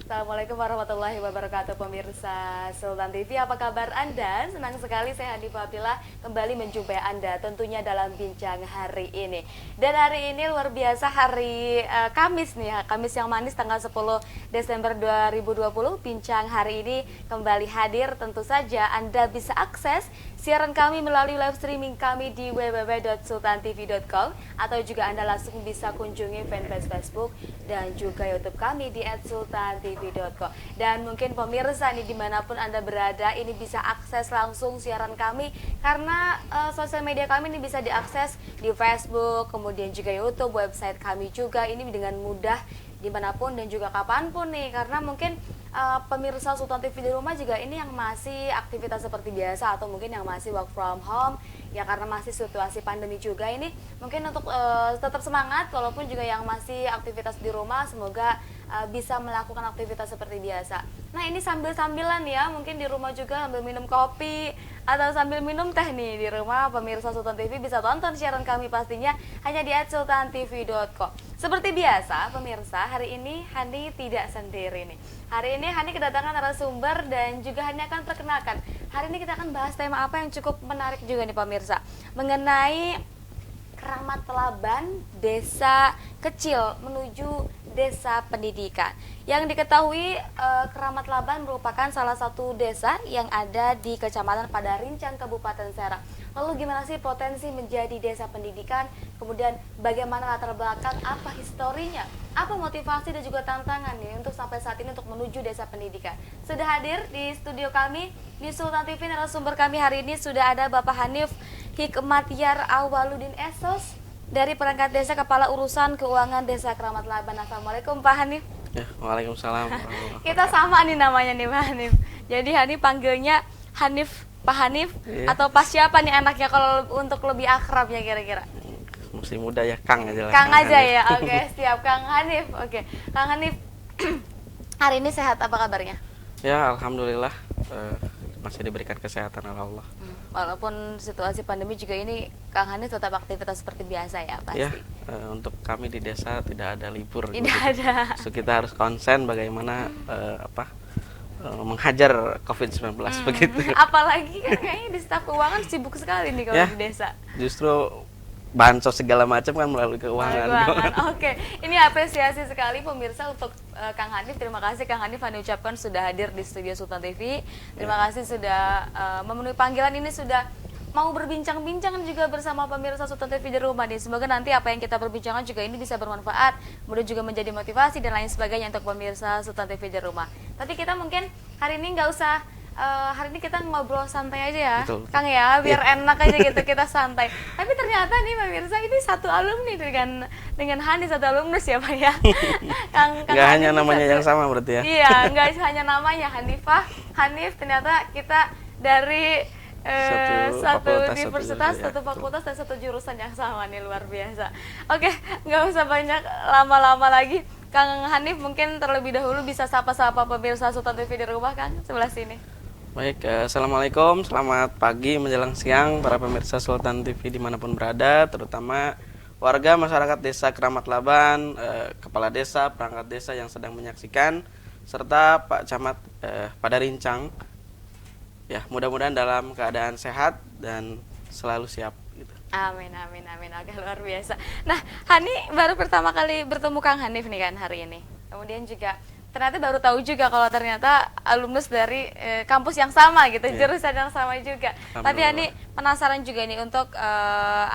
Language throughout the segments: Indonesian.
Assalamualaikum warahmatullahi wabarakatuh pemirsa Sultan TV, apa kabar Anda? Senang sekali saya Hanifah Abdillah kembali menjumpai Anda tentunya dalam bincang hari ini. Dan hari ini luar biasa, hari Kamis nih ya, Kamis yang manis tanggal 10 Desember 2020. Bincang hari ini kembali hadir, tentu saja Anda bisa akses siaran kami melalui live streaming kami di www.sultantv.com atau juga Anda langsung bisa kunjungi fanpage Facebook dan juga YouTube kami di @sultantv.com. Dan mungkin pemirsa nih dimanapun Anda berada ini bisa akses langsung siaran kami karena sosial media kami ini bisa diakses di Facebook, kemudian juga YouTube, website kami juga ini dengan mudah dimanapun dan juga kapanpun nih, karena mungkin pemirsa Sultan TV di rumah juga ini yang masih aktivitas seperti biasa atau mungkin yang masih work from home ya, karena masih situasi pandemi juga ini mungkin untuk tetap semangat walaupun juga yang masih aktivitas di rumah semoga bisa melakukan aktivitas seperti biasa. Nah ini sambil-sambilan ya, mungkin di rumah juga sambil minum kopi atau sambil minum teh nih di rumah, pemirsa Sultan TV bisa tonton siaran kami pastinya hanya di @sultantv.com. Seperti biasa pemirsa, hari ini Hani tidak sendiri nih. Hari ini Hani kedatangan narasumber dan juga Hani akan perkenalkan. Hari ini kita akan bahas tema apa yang cukup menarik juga nih pemirsa, mengenai Keramat Laban, desa kecil menuju desa pendidikan. Yang diketahui Keramat Laban merupakan salah satu desa yang ada di Kecamatan Padarincang, Kabupaten Serang. Lalu gimana sih potensi menjadi desa pendidikan? Kemudian bagaimana latar belakang, apa historinya? Apa motivasi dan juga tantangan nih untuk sampai saat ini untuk menuju desa pendidikan? Sudah hadir di studio kami di Sultan TV, narasumber kami hari ini sudah ada Bapak Hanif Hikmatyar Awaludin Esos dari perangkat desa Kepala Urusan Keuangan Desa Keramat Laban. Assalamualaikum Pak Hanif. Ya, waalaikumsalam. Kita sama nih namanya nih Pak Hanif. Jadi Hanif panggilnya Hanif, Pak Hanif, iya. Atau Pak siapa nih anaknya kalau untuk lebih akrabnya kira-kira? Masih muda ya, Kang aja lah. Kang aja Hanif. ya, oke siap Kang Hanif. Oke, Kang Hanif, hari ini sehat apa kabarnya? Ya, alhamdulillah masih diberikan kesehatan oleh Allah. Walaupun situasi pandemi juga ini, Kang Hanif tetap aktivitas seperti biasa ya pasti. Ya, untuk kami di desa tidak ada libur. Tidak ada. So, kita harus konsen bagaimana menghajar COVID-19 begitu. Apalagi kan kayaknya di staf keuangan sibuk sekali nih kalau Ya, di desa. Justru bansos segala macam kan melalui keuangan. Oke, ini apresiasi sekali pemirsa untuk Kang Hanif. Terima kasih Kang Hanif, Hani ucapkan sudah hadir di studio Sultan TV. Terima kasih sudah memenuhi panggilan ini, sudah mau berbincang-bincang juga bersama pemirsa Sultan TV di rumah nih. Semoga nanti apa yang kita berbincangkan juga ini bisa bermanfaat, kemudian juga menjadi motivasi dan lain sebagainya untuk pemirsa Sultan TV di rumah. Tapi kita mungkin hari ini nggak usah, hari ini kita ngobrol santai aja ya, Betul. Kang ya, biar enak aja gitu kita santai. Tapi ternyata nih pemirsa ini satu alumni dengan Hani, satu alumnus ya Pak ya. Kang Nggak hanya Hanif namanya satu- yang sama berarti ya. Iya, nggak hanya namanya Hanifah, Hanif, ternyata kita dari satu universitas, satu fakultas dan satu jurusan yang sama nih, luar biasa. Oke, nggak usah banyak lama-lama lagi. Kang Hanif mungkin terlebih dahulu bisa sapa-sapa pemirsa Sultan TV di rumah Kang, sebelah sini. Baik, assalamualaikum, selamat pagi menjelang siang para pemirsa Sultan TV dimanapun berada, terutama warga masyarakat desa Keramat Laban, kepala desa, perangkat desa yang sedang menyaksikan, serta Pak Camat Padarincang. Ya, mudah-mudahan dalam keadaan sehat dan selalu siap. Gitu. Amin, amin, amin. Oke, luar biasa. Nah, Hani baru pertama kali bertemu Kang Hanif nih kan hari ini. Kemudian juga ternyata baru tahu juga kalau ternyata alumnus dari kampus yang sama gitu, jurusan yang sama juga. Tapi Hani penasaran juga nih untuk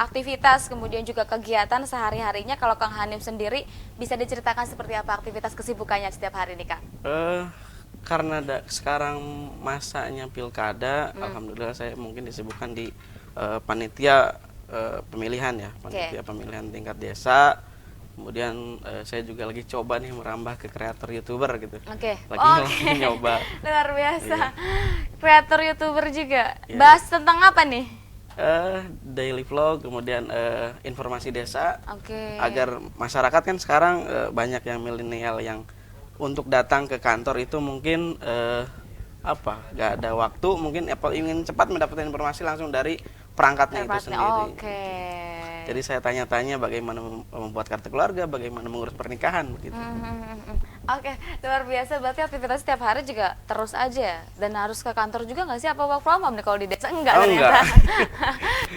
aktivitas kemudian juga kegiatan sehari-harinya. Kalau Kang Hanif sendiri bisa diceritakan seperti apa aktivitas kesibukannya setiap hari nih Kang? Karena sekarang masanya pilkada, alhamdulillah saya mungkin disibukkan di panitia pemilihan ya, panitia pemilihan tingkat desa. Kemudian saya juga lagi coba nih merambah ke kreator YouTuber gitu. Lagi nyoba. Luar biasa. Kreator YouTuber juga. Iya. Bahas tentang apa nih? Daily vlog, kemudian informasi desa. Agar masyarakat kan sekarang banyak yang milenial yang untuk datang ke kantor itu mungkin nggak ada waktu, mungkin ingin cepat mendapatkan informasi langsung dari perangkatnya itu sendiri. Jadi saya tanya-tanya bagaimana membuat kartu keluarga, bagaimana mengurus pernikahan begitu. Oke, luar biasa. Berarti aktivitas setiap hari juga terus aja. Dan harus ke kantor juga nggak sih? Apa work from home nih kalau di desa? Enggak Oh ternyata. enggak.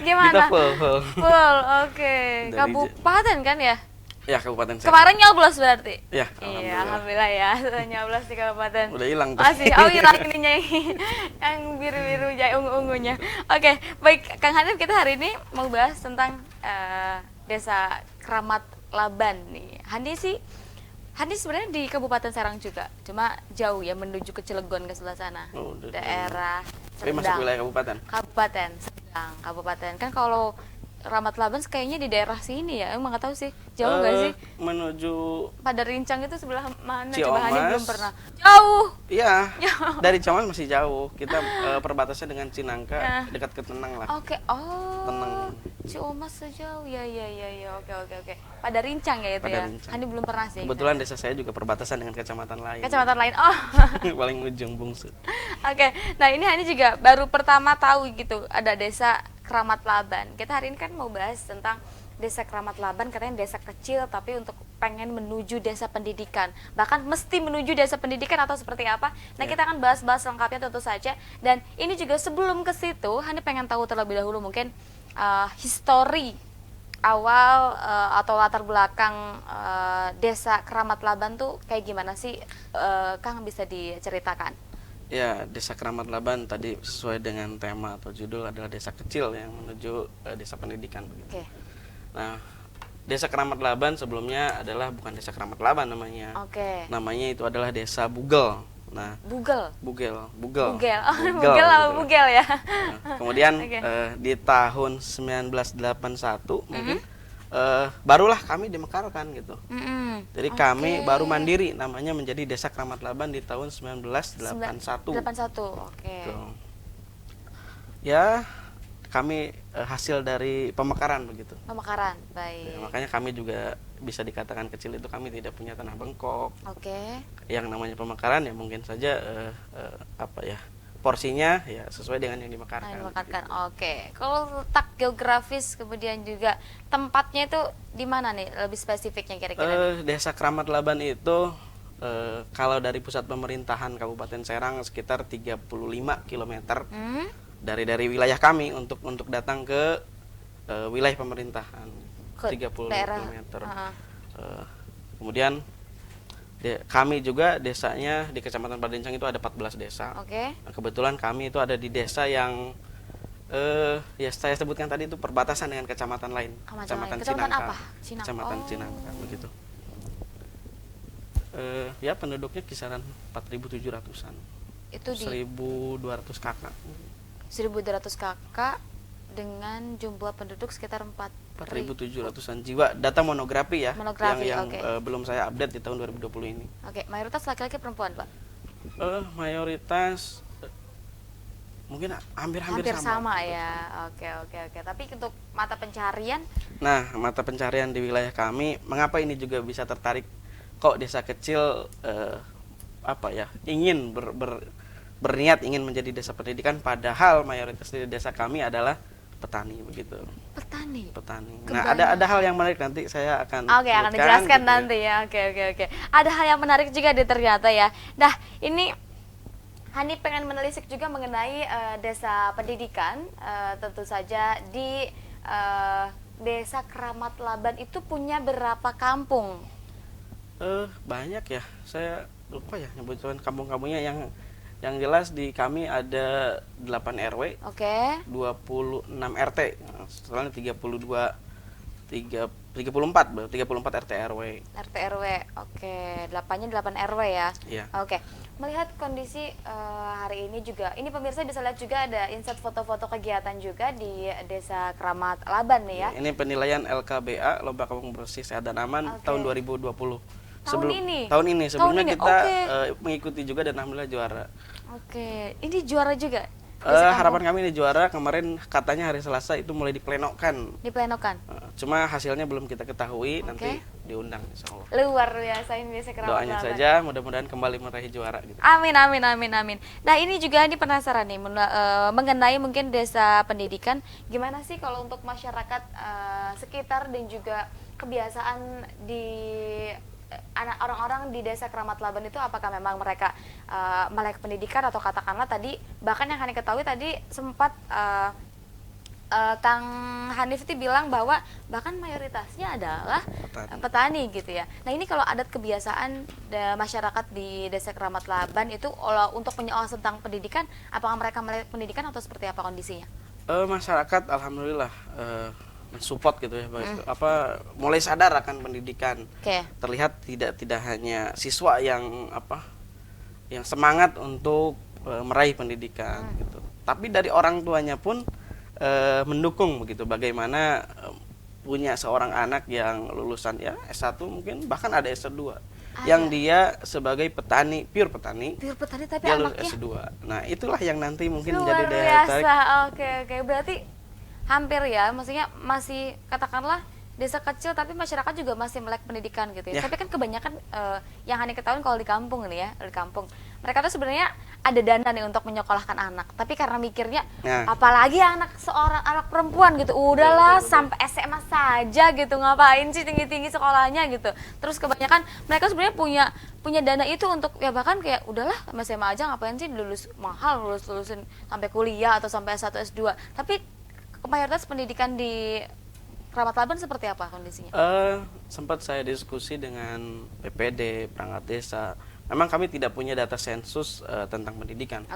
Gimana? Kita full. Full, oke. Dari Kabupaten kan ya? Ya Kabupaten Serang. Kemarin nyoblos berarti? Ya, Iya, alhamdulillah ya. Nyoblos di kabupaten. Udah hilang tuh. Masih, oh hilang ininya yang biru-biru, ungu-ungunya. Oke, baik Kang Hanif, kita hari ini mau bahas tentang Desa Kramat Laban nih. Handi sebenarnya di Kabupaten Serang juga, cuma jauh ya menuju ke Cilegon ke sebelah sana. Oh, udah Daerah Tapi masuk wilayah kabupaten. Kabupaten Serang, kabupaten. Kan kalau Kramat Laban kayaknya di daerah sini ya, emang nggak tahu sih, jauh nggak sih? Menuju Pada Rincang itu sebelah mana? Ciomas. Coba Hani belum pernah. Jauh. Iya, Jauh. dari Ciomas masih jauh. Kita perbatasan dengan Cinangka, Ya. dekat ke Tenang lah. Oke, oh. Tenang. Ciomas sejauh. Ya. Oke. Pada Rincang ya itu Pada ya. Rincang. Hani belum pernah sih. Kebetulan desa saya juga perbatasan dengan kecamatan lain. Kecamatan lain. Oh. Paling ujung bungsu. Oke. Nah, ini Hani juga baru pertama tahu gitu ada Desa Kramat Laban. Kita hari ini kan mau bahas tentang Desa Kramat Laban, katanya desa kecil tapi untuk pengen menuju desa pendidikan. Bahkan mesti menuju desa pendidikan atau seperti apa. Nah, kita akan bahas-bahas lengkapnya tentu saja. Dan ini juga sebelum ke situ, Hani pengen tahu terlebih dahulu mungkin histori awal atau latar belakang Desa Kramat Laban tuh kayak gimana sih, Kang, bisa diceritakan? Ya, Desa Kramat Laban tadi sesuai dengan tema atau judul adalah desa kecil yang menuju desa pendidikan begitu. Oke. Nah, Desa Kramat Laban sebelumnya adalah bukan Desa Kramat Laban namanya. Oke. Namanya itu adalah Desa Bugel. Nah, Bugel. Bugel. Oh, Bugel gitu. apa Bugel ya? Nah, kemudian Oke. di tahun 1981 mungkin barulah kami dimekarkan gitu. Jadi kami Oke. baru mandiri, namanya menjadi Desa Kramat Laban di tahun 1981. 81. Oke. Gitu. Ya, kami hasil dari pemekaran begitu. Pemekaran. Ya, Baik. makanya kami juga bisa dikatakan kecil itu kami tidak punya tanah bengkok. Oke. Yang namanya pemekaran ya mungkin saja apa ya, porsinya ya sesuai dengan yang dimekarkan. Nah, dimakan. Oke. Kalau letak geografis kemudian juga tempatnya itu di mana nih lebih spesifiknya kira-kira? Desa Kramat Laban itu kalau dari pusat pemerintahan Kabupaten Serang sekitar 35 km dari wilayah kami untuk datang ke wilayah pemerintahan. Ke 30 daerah. km. Kemudian kami juga desanya di Kecamatan Padincang itu ada 14 desa. Oke. Nah, kebetulan kami itu ada di desa yang ya saya sebutkan tadi itu perbatasan dengan kecamatan lain. Kecamatan Cinangka. apa? Cinangka. Kecamatan Oh. Cinangka begitu. Ya penduduknya kisaran 4.700-an. Itu di 1.200 kakak. 1.200 kakak dengan jumlah penduduk sekitar 4.700-an jiwa. Data monografi ya. Monografi, yang oke. belum saya update di tahun 2020 ini. Oke, mayoritas laki-laki perempuan, Pak? Mayoritas mungkin hampir sama ya. Oke. Tapi untuk mata pencarian Nah, mata pencarian di wilayah kami, mengapa ini juga bisa tertarik? Kok desa kecil apa ya, ingin berniat ingin menjadi desa pendidikan, padahal mayoritas di desa kami adalah petani begitu. petani. Nah, ada hal yang menarik, nanti saya akan Oke, akan sebutkan, dijelaskan gitu ya. nanti ya. Oke. Ada hal yang menarik juga di ternyata ya. Nah, ini Hani pengen menelisik juga mengenai desa pendidikan. Tentu saja di Desa Kramat Laban itu punya berapa kampung? Banyak ya, saya lupa ya nyebutin kampung-kampungnya. Yang jelas di kami ada 8 RW, Oke. 26 RT, setelahnya 34 RT RW. RT RW. Oke, 8-nya 8 RW ya. Iya. Oke. Melihat kondisi hari ini juga, ini pemirsa bisa lihat juga ada insert foto-foto kegiatan juga di Desa Kramat Laban nih ya. Ini penilaian LKBA, Lomba Kampung Bersih Sehat dan Aman, Oke. tahun 2020. Tahun ini? Tahun ini. Sebelumnya Tahun ini, kita oke. mengikuti juga dan alhamdulillah juara. Oke, ini juara juga. Desa Kampung Harapan kami ini juara. Kemarin katanya hari Selasa itu mulai diplenokan. diplenokan. Cuma hasilnya belum kita ketahui. Oke. Nanti diundang insya Allah. Luar biasa ini Desa Kramat Doanya Laban. saja mudah-mudahan kembali meraih juara gitu. Amin. Nah, ini juga ini penasaran nih mengenai mungkin desa pendidikan. Gimana sih kalau untuk masyarakat sekitar dan juga kebiasaan di anak orang-orang di desa Keramat Laban itu apakah memang mereka melek pendidikan atau katakanlah tadi bahkan yang Hani ketahui tadi sempat Kang Hanif itu bilang bahwa bahkan mayoritasnya adalah petani gitu ya. Nah ini kalau adat kebiasaan masyarakat di desa Keramat Laban itu untuk menyoal tentang pendidikan, apakah mereka melek pendidikan atau seperti apa kondisinya? Masyarakat alhamdulillah mensupport gitu ya, mulai sadar akan pendidikan. Terlihat tidak hanya siswa yang semangat untuk meraih pendidikan gitu, tapi dari orang tuanya pun mendukung begitu. Bagaimana punya seorang anak yang lulusan ya S1 mungkin bahkan ada S2 yang dia sebagai petani, pure petani tapi dia lulus anaknya S2. Nah itulah yang nanti mungkin luar jadi daya tarik. Oke, berarti hampir ya, maksudnya masih katakanlah desa kecil tapi masyarakat juga masih melek pendidikan gitu ya. Tapi kan kebanyakan yang Hani ketahui kalau di kampung ini ya, di kampung mereka tuh sebenarnya ada dana nih untuk menyekolahkan anak, tapi karena mikirnya apalagi seorang anak perempuan gitu, udahlah sampai SMA saja gitu, ngapain sih tinggi-tinggi sekolahnya gitu. Terus kebanyakan mereka sebenarnya punya dana itu untuk ya bahkan kayak udahlah SMA aja ngapain sih lulus mahal, lulusin sampai kuliah atau sampai S1 S2. Tapi mayoritas pendidikan di Keramat Laban seperti apa kondisinya? Sempat saya diskusi dengan PPD, perangkat desa. Memang kami tidak punya data sensus tentang pendidikan.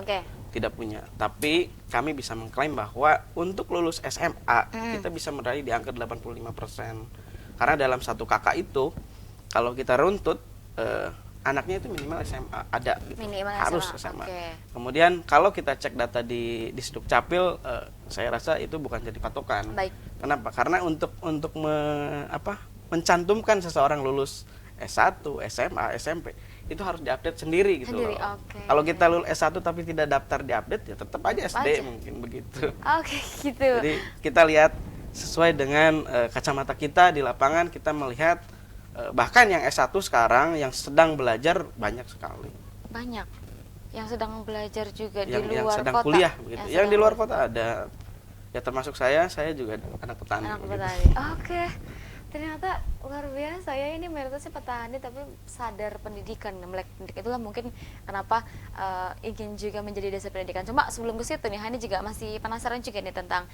Tidak punya. Tapi kami bisa mengklaim bahwa untuk lulus SMA kita bisa meraih di angka 85%. Karena dalam satu kakak itu kalau kita runtut anaknya itu minimal SMA ada gitu. Harus SMA. Kemudian kalau kita cek data di Sdukcapil, saya rasa itu bukan jadi patokan. Kenapa? Karena untuk mencantumkan seseorang lulus S1, SMA, SMP itu harus diupdate sendiri gitu loh. Kalau kita lulus S1 tapi tidak daftar diupdate ya tetap aja SD mungkin begitu. Gitu. Jadi kita lihat sesuai dengan kacamata kita di lapangan, kita melihat bahkan yang S1 sekarang yang sedang belajar banyak sekali. Banyak. Yang sedang belajar juga yang di luar sedang kota. Kuliah begitu. Yang di luar kota ada. Ya termasuk saya juga anak petani. Ternyata luar biasa ya, ini mayoritasnya petani tapi sadar pendidikan, melek pendidikan. Itulah mungkin kenapa ingin juga menjadi desa pendidikan. Cuma sebelum ke situ nih, Hani juga masih penasaran juga nih tentang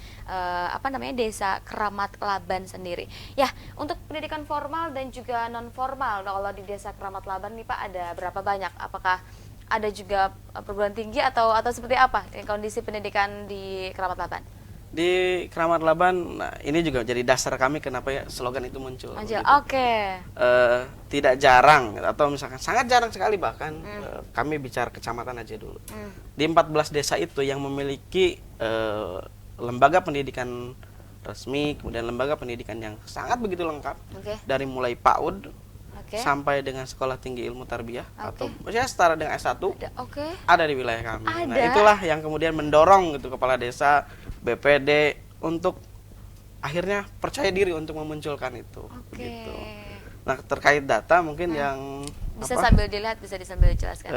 desa Keramat Laban sendiri. Ya, untuk pendidikan formal dan juga non formal, kalau di desa Keramat Laban nih Pak ada berapa banyak? Apakah ada juga perguruan tinggi atau seperti apa kondisi pendidikan di Keramat Laban? Di Keramat Laban, nah ini juga jadi dasar kami kenapa ya slogan itu muncul. Gitu. Tidak jarang atau misalkan sangat jarang sekali bahkan kami bicara kecamatan aja dulu. Di 14 desa itu yang memiliki lembaga pendidikan resmi, kemudian lembaga pendidikan yang sangat begitu lengkap dari mulai PAUD sampai dengan sekolah tinggi ilmu tarbiyah atau maksudnya setara dengan S1 ada di wilayah kami. Nah itulah yang kemudian mendorong gitu kepala desa, BPD untuk akhirnya percaya diri untuk memunculkan itu. Gitu. Nah terkait data mungkin yang bisa sambil dilihat, bisa sambil dijelaskan.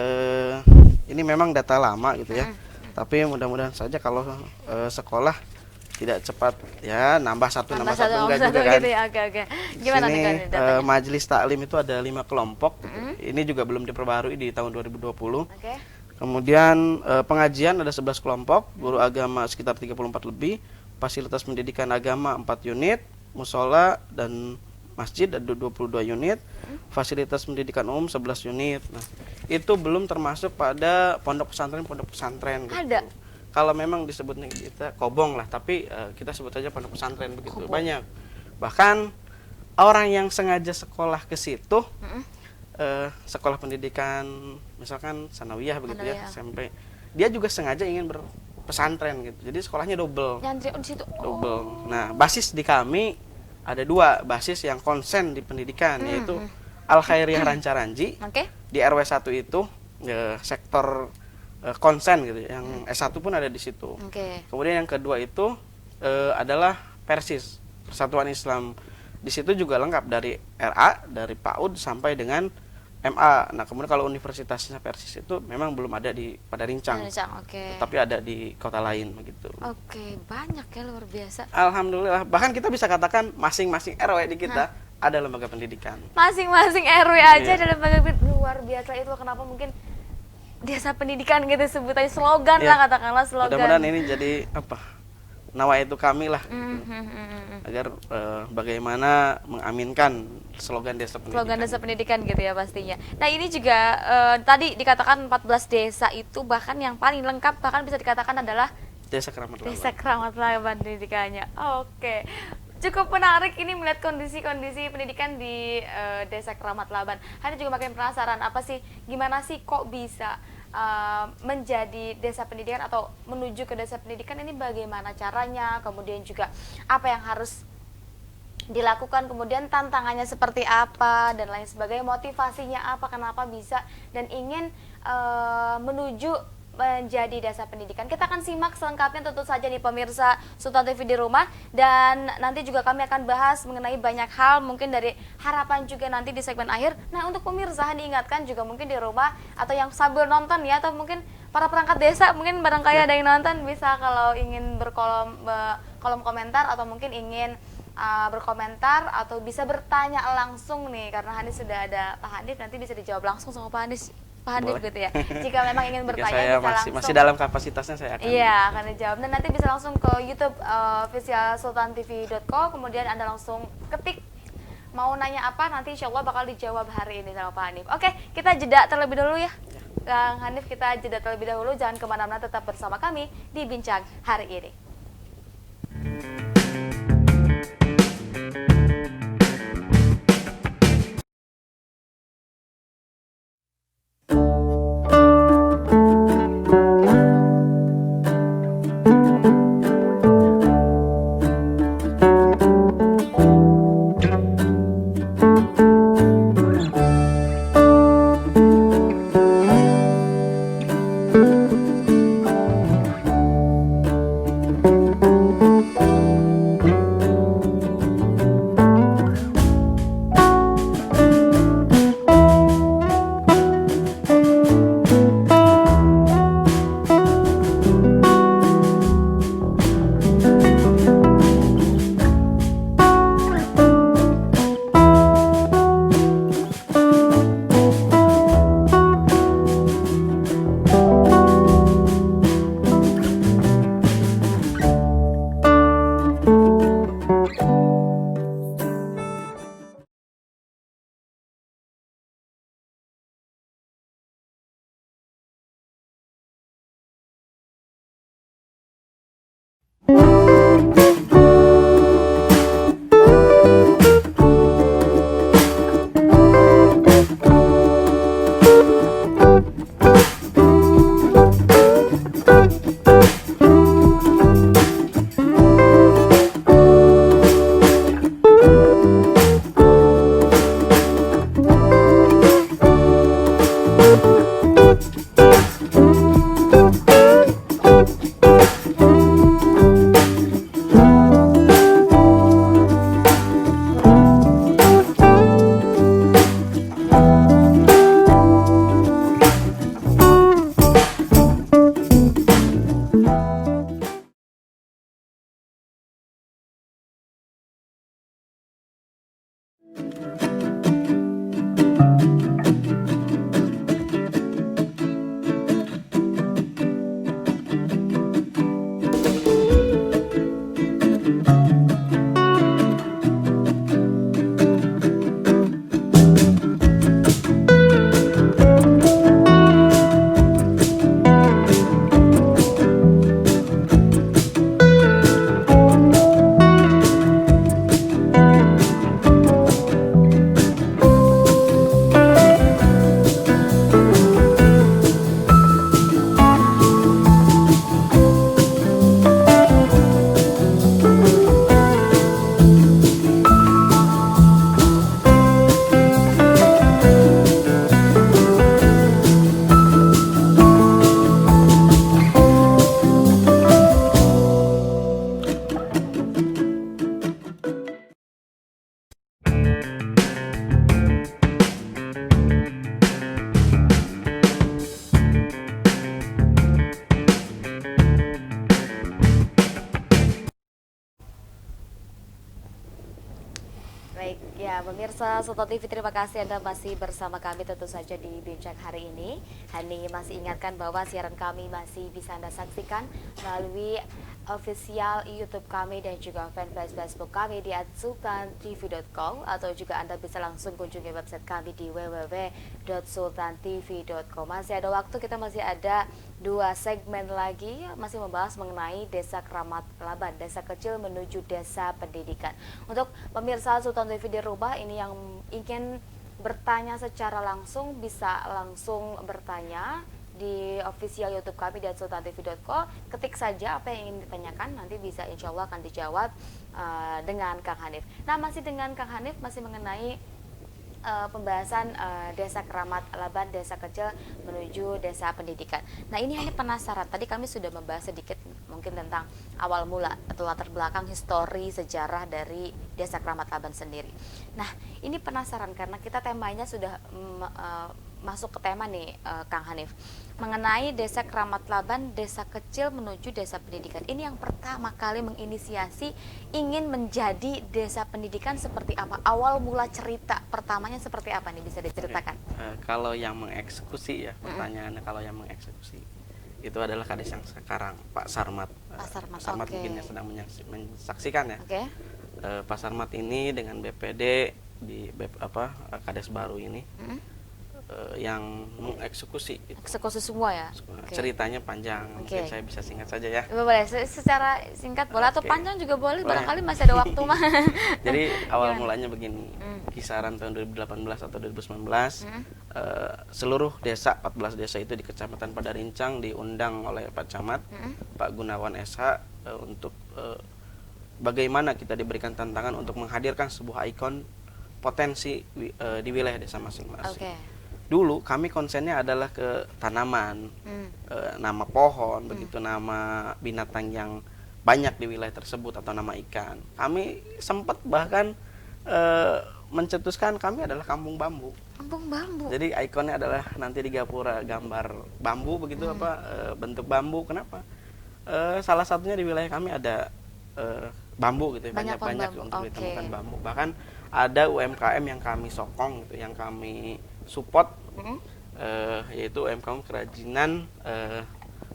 Ini memang data lama gitu ya. Tapi mudah-mudahan saja kalau sekolah tidak cepat ya nambah satu enggak juga kan. Gitu ya. Gimana nih majelis taklim itu ada 5 kelompok. Ini juga belum diperbarui di tahun 2020. Kemudian pengajian ada 11 kelompok, guru agama sekitar 34 lebih, fasilitas pendidikan agama 4 unit, musola dan masjid ada 22 unit, fasilitas pendidikan umum 11 unit. Nah, itu belum termasuk pada pondok pesantren gitu. Ada. Kalau memang disebutnya kita kobong lah, tapi kita sebut saja pondok pesantren begitu. Banyak. Bahkan orang yang sengaja sekolah ke situ, sekolah pendidikan misalkan sanawiyah begitu ya, SMP, dia juga sengaja ingin berpesantren gitu. Jadi sekolahnya double. Nyantri di situ. Double. Nah, basis di kami ada 2 basis yang konsen di pendidikan, yaitu Al Khairiyah Rancaranji. Di RW 1 itu sektor konsen gitu, yang S1 pun ada di situ. Kemudian yang kedua itu adalah Persis, Persatuan Islam. Di situ juga lengkap dari RA, dari PAUD sampai dengan MA. Nah, kemudian kalau universitasnya Persis itu memang belum ada pada Rincang. Tapi ada di kota lain begitu. Banyak ya, luar biasa. Alhamdulillah. Bahkan kita bisa katakan masing-masing RW di kita ada lembaga pendidikan. Masing-masing RW aja Iya. ada lembaga luar biasa itu, kenapa mungkin desa pendidikan gitu sebutannya, slogan Iya. lah, katakanlah slogan. Mudah-mudahan ini jadi nawaitu kami lah gitu. Mhm. Agar bagaimana mengaminkan slogan desa pendidikan. Slogan desa pendidikan gitu ya pastinya. Nah ini juga tadi dikatakan 14 desa itu bahkan yang paling lengkap bahkan bisa dikatakan adalah Desa Keramat Laban. Desa Keramat Laban pendidikannya. Oke. Cukup menarik ini melihat kondisi-kondisi pendidikan di Desa Keramat Laban. Hani juga makin penasaran, apa sih, gimana sih kok bisa menjadi desa pendidikan atau menuju ke desa pendidikan ini, bagaimana caranya, kemudian juga apa yang harus dilakukan, kemudian tantangannya seperti apa dan lain sebagainya, motivasinya apa, kenapa bisa dan ingin menuju menjadi desa pendidikan. Kita akan simak selengkapnya tentu saja nih pemirsa Sultan TV di rumah, dan nanti juga kami akan bahas mengenai banyak hal mungkin dari harapan juga nanti di segmen akhir. Nah untuk pemirsa diingatkan juga mungkin di rumah atau yang sambil nonton ya, atau mungkin para perangkat desa mungkin barangkali ada yang nonton, bisa kalau ingin kolom komentar atau mungkin ingin berkomentar atau bisa bertanya langsung nih, karena Hanis sudah ada Pak Hanif, nanti bisa dijawab langsung sama Pak Hanif gitu ya. Jika memang ingin Jika bertanya saya bisa langsung. masih dalam kapasitasnya saya akan. Iya, akan dijawab, dan nanti bisa langsung ke YouTube official sultantv.co, kemudian Anda langsung ketik mau nanya apa, nanti insya Allah bakal dijawab hari ini sama Pak Hanif. Oke, kita jeda terlebih dahulu ya. Kang Hanif, kita jeda terlebih dahulu, jangan kemana-mana, tetap bersama kami di Bincang Hari Ini. pemirsa Sultan TV, terima kasih Anda masih bersama kami tentu saja di Bincang hari ini. Hani masih ingatkan bahwa siaran kami masih bisa Anda saksikan melalui official YouTube kami dan juga fanpage Facebook kami di @sultantv.com, atau juga Anda bisa langsung kunjungi website kami di www.sultantv.com. Masih ada waktu, kita masih ada 2 segmen lagi masih membahas mengenai Desa Kramat Laban, desa kecil menuju desa pendidikan. Untuk pemirsa Sultan TV di rumah ini yang ingin bertanya secara langsung bisa langsung bertanya di official YouTube kami di sultantv.co. Ketik saja apa yang ingin ditanyakan, nanti bisa insya Allah akan dijawab dengan Kang Hanif. Nah, masih dengan Kang Hanif, masih mengenai pembahasan Desa Kramat Laban, desa kecil menuju desa pendidikan. Nah, ini hanya penasaran. Tadi kami sudah membahas sedikit mungkin tentang awal mula atau latar belakang histori sejarah dari Desa Kramat Laban sendiri. Nah, ini penasaran karena kita temanya sudah masuk ke tema nih, Kang Hanif, mengenai Desa Kramat Laban, desa kecil menuju desa pendidikan. Ini yang pertama kali menginisiasi ingin menjadi desa pendidikan seperti apa? Awal mula cerita pertamanya seperti apa nih, bisa diceritakan? Kalau yang mengeksekusi ya, pertanyaannya kalau yang mengeksekusi itu adalah Kades yang sekarang, Pak Sarmat. Pak Sarmat mungkin yang sedang menyaksikan ya. Pak Sarmat ini dengan BPD di Kades baru ini yang mengeksekusi eksekusi semua ya. Ceritanya panjang, mungkin saya bisa singkat saja ya. Boleh, secara singkat boleh atau panjang juga boleh, barangkali masih ada waktu mah. Jadi awal mulanya begini, kisaran tahun 2018 atau 2019 seluruh desa, 14 desa itu di Kecamatan Padarincang diundang oleh Pak Camat, Pak Gunawan SH untuk bagaimana kita diberikan tantangan untuk menghadirkan sebuah ikon potensi di wilayah desa masing-masing. Dulu kami konsennya adalah ke tanaman, nama pohon, begitu nama binatang yang banyak di wilayah tersebut atau nama ikan. Kami sempat bahkan mencetuskan kami adalah kampung bambu. Kampung bambu. Jadi ikonnya adalah nanti di gapura gambar bambu begitu, bentuk bambu. Kenapa? Salah satunya di wilayah kami ada bambu gitu, banyak untuk ditemukan bambu. Bahkan ada UMKM yang kami sokong gitu, yang kami support, yaitu UMKM kerajinan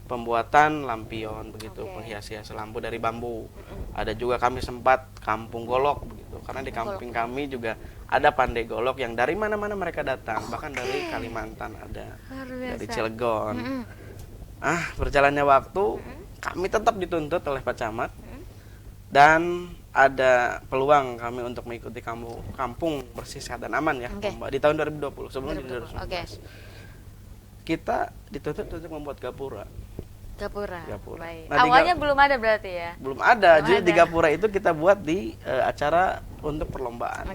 pembuatan lampion begitu, penghias-hias lampu dari bambu. Ada juga kami sempat kampung golok begitu, karena di kampung kami juga ada pandai golok yang dari mana-mana mereka datang, bahkan dari Kalimantan ada, dari Cilegon. Berjalannya waktu, kami tetap dituntut oleh Pak Camat, dan ada peluang kami untuk mengikuti kampung bersih, sehat dan aman ya, di tahun 2020 sebelum di 2019. Kita dituntut untuk membuat gapura. Baik. Nah, awalnya belum ada berarti ya? Belum ada. Jadi di gapura itu kita buat di acara untuk perlombaan.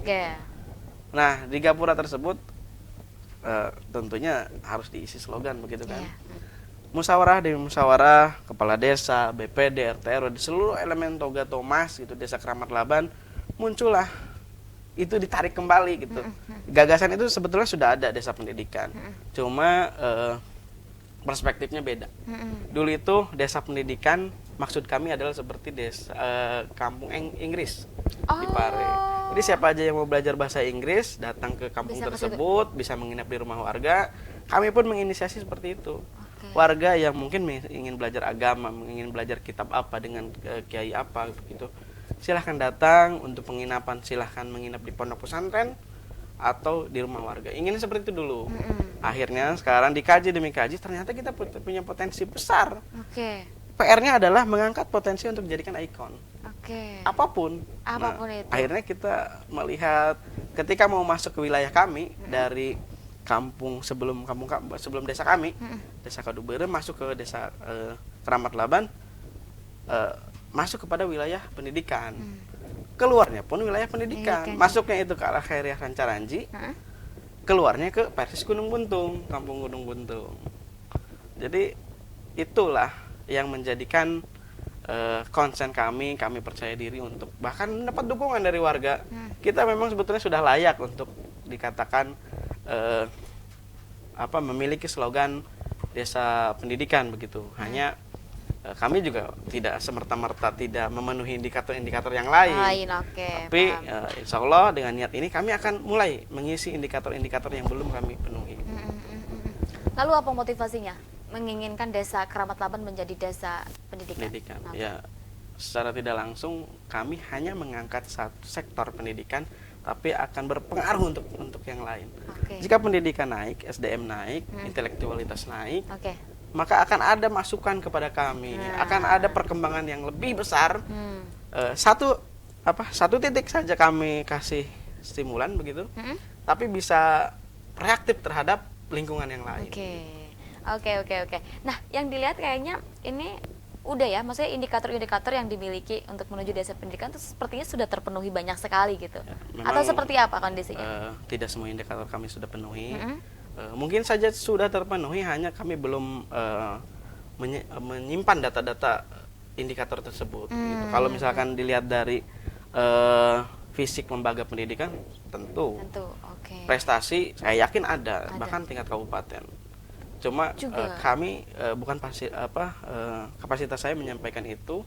Nah, di gapura tersebut tentunya harus diisi slogan begitu kan. Musyawarah demi musyawarah, kepala desa, BPD, RT RW, di seluruh elemen Toga Thomas gitu, Desa Kramat Laban muncullah. Itu ditarik kembali gitu. Gagasan itu sebetulnya sudah ada desa pendidikan. Cuma perspektifnya beda. Dulu itu desa pendidikan maksud kami adalah seperti desa kampung Inggris di Pare. Jadi siapa aja yang mau belajar bahasa Inggris datang ke kampung tersebut, bisa menginap di rumah warga. Kami pun menginisiasi seperti itu. Warga yang mungkin ingin belajar agama, ingin belajar kitab apa dengan kiai apa gitu, silahkan datang untuk penginapan, silahkan menginap di pondok pesantren atau di rumah warga. Ingin seperti itu dulu. Akhirnya sekarang dikaji demi kaji, ternyata kita punya potensi besar. PR-nya adalah mengangkat potensi untuk dijadikan ikon. Apapun itu. Akhirnya kita melihat ketika mau masuk ke wilayah kami dari kampung sebelum desa kami, Desa Kadubere, masuk ke Desa Kramat Laban, masuk kepada wilayah pendidikan. Keluarnya pun wilayah pendidikan. Masuknya itu ke arah Khairiah Rancaranji, keluarnya ke Persis Gunung Buntung, kampung Gunung Buntung. Jadi itulah yang menjadikan konsen kami percaya diri untuk bahkan mendapat dukungan dari warga. Kita memang sebetulnya sudah layak untuk dikatakan memiliki slogan desa pendidikan begitu. Hanya kami juga tidak semerta-merta tidak memenuhi indikator-indikator yang lain. Oke. Tapi Paham. insya Allah dengan niat ini kami akan mulai mengisi indikator-indikator yang belum kami penuhi. Lalu apa motivasinya menginginkan Desa Keramat Laban menjadi desa pendidikan? Apa? Ya, secara tidak langsung kami hanya mengangkat satu sektor pendidikan, tapi akan berpengaruh untuk yang lain. Oke. Jika pendidikan naik, SDM naik, intelektualitas naik, Oke. maka akan ada masukan kepada kami, akan ada perkembangan yang lebih besar. Satu titik saja kami kasih stimulan begitu, tapi bisa reaktif terhadap lingkungan yang lain. Oke. Nah, yang dilihat kayaknya ini udah ya, maksudnya indikator-indikator yang dimiliki untuk menuju desa pendidikan itu sepertinya sudah terpenuhi banyak sekali gitu. Memang, atau seperti apa kondisinya? Tidak semua indikator kami sudah penuhi. Mungkin saja sudah terpenuhi, hanya kami belum menyimpan data-data indikator tersebut. Gitu. Kalau misalkan dilihat dari fisik lembaga pendidikan, tentu. Oke. Prestasi saya yakin ada, bahkan tingkat kabupaten. Cuma kami bukan kapasitas saya menyampaikan itu.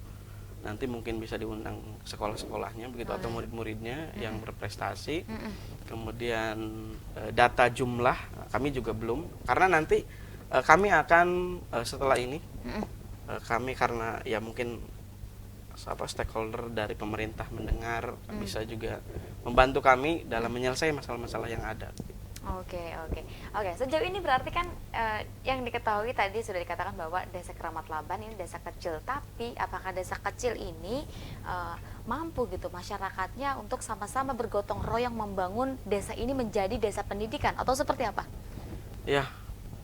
Nanti mungkin bisa diundang sekolah-sekolahnya begitu atau murid-muridnya yang berprestasi. Kemudian data jumlah kami juga belum, karena nanti kami akan setelah ini kami karena ya mungkin stakeholder dari pemerintah mendengar, bisa juga membantu kami dalam menyelesaikan masalah-masalah yang ada. Oke. Sejauh ini berarti kan yang diketahui tadi sudah dikatakan bahwa Desa Keramat Laban ini desa kecil, tapi apakah desa kecil ini mampu gitu masyarakatnya untuk sama-sama bergotong royong membangun desa ini menjadi desa pendidikan atau seperti apa? Ya,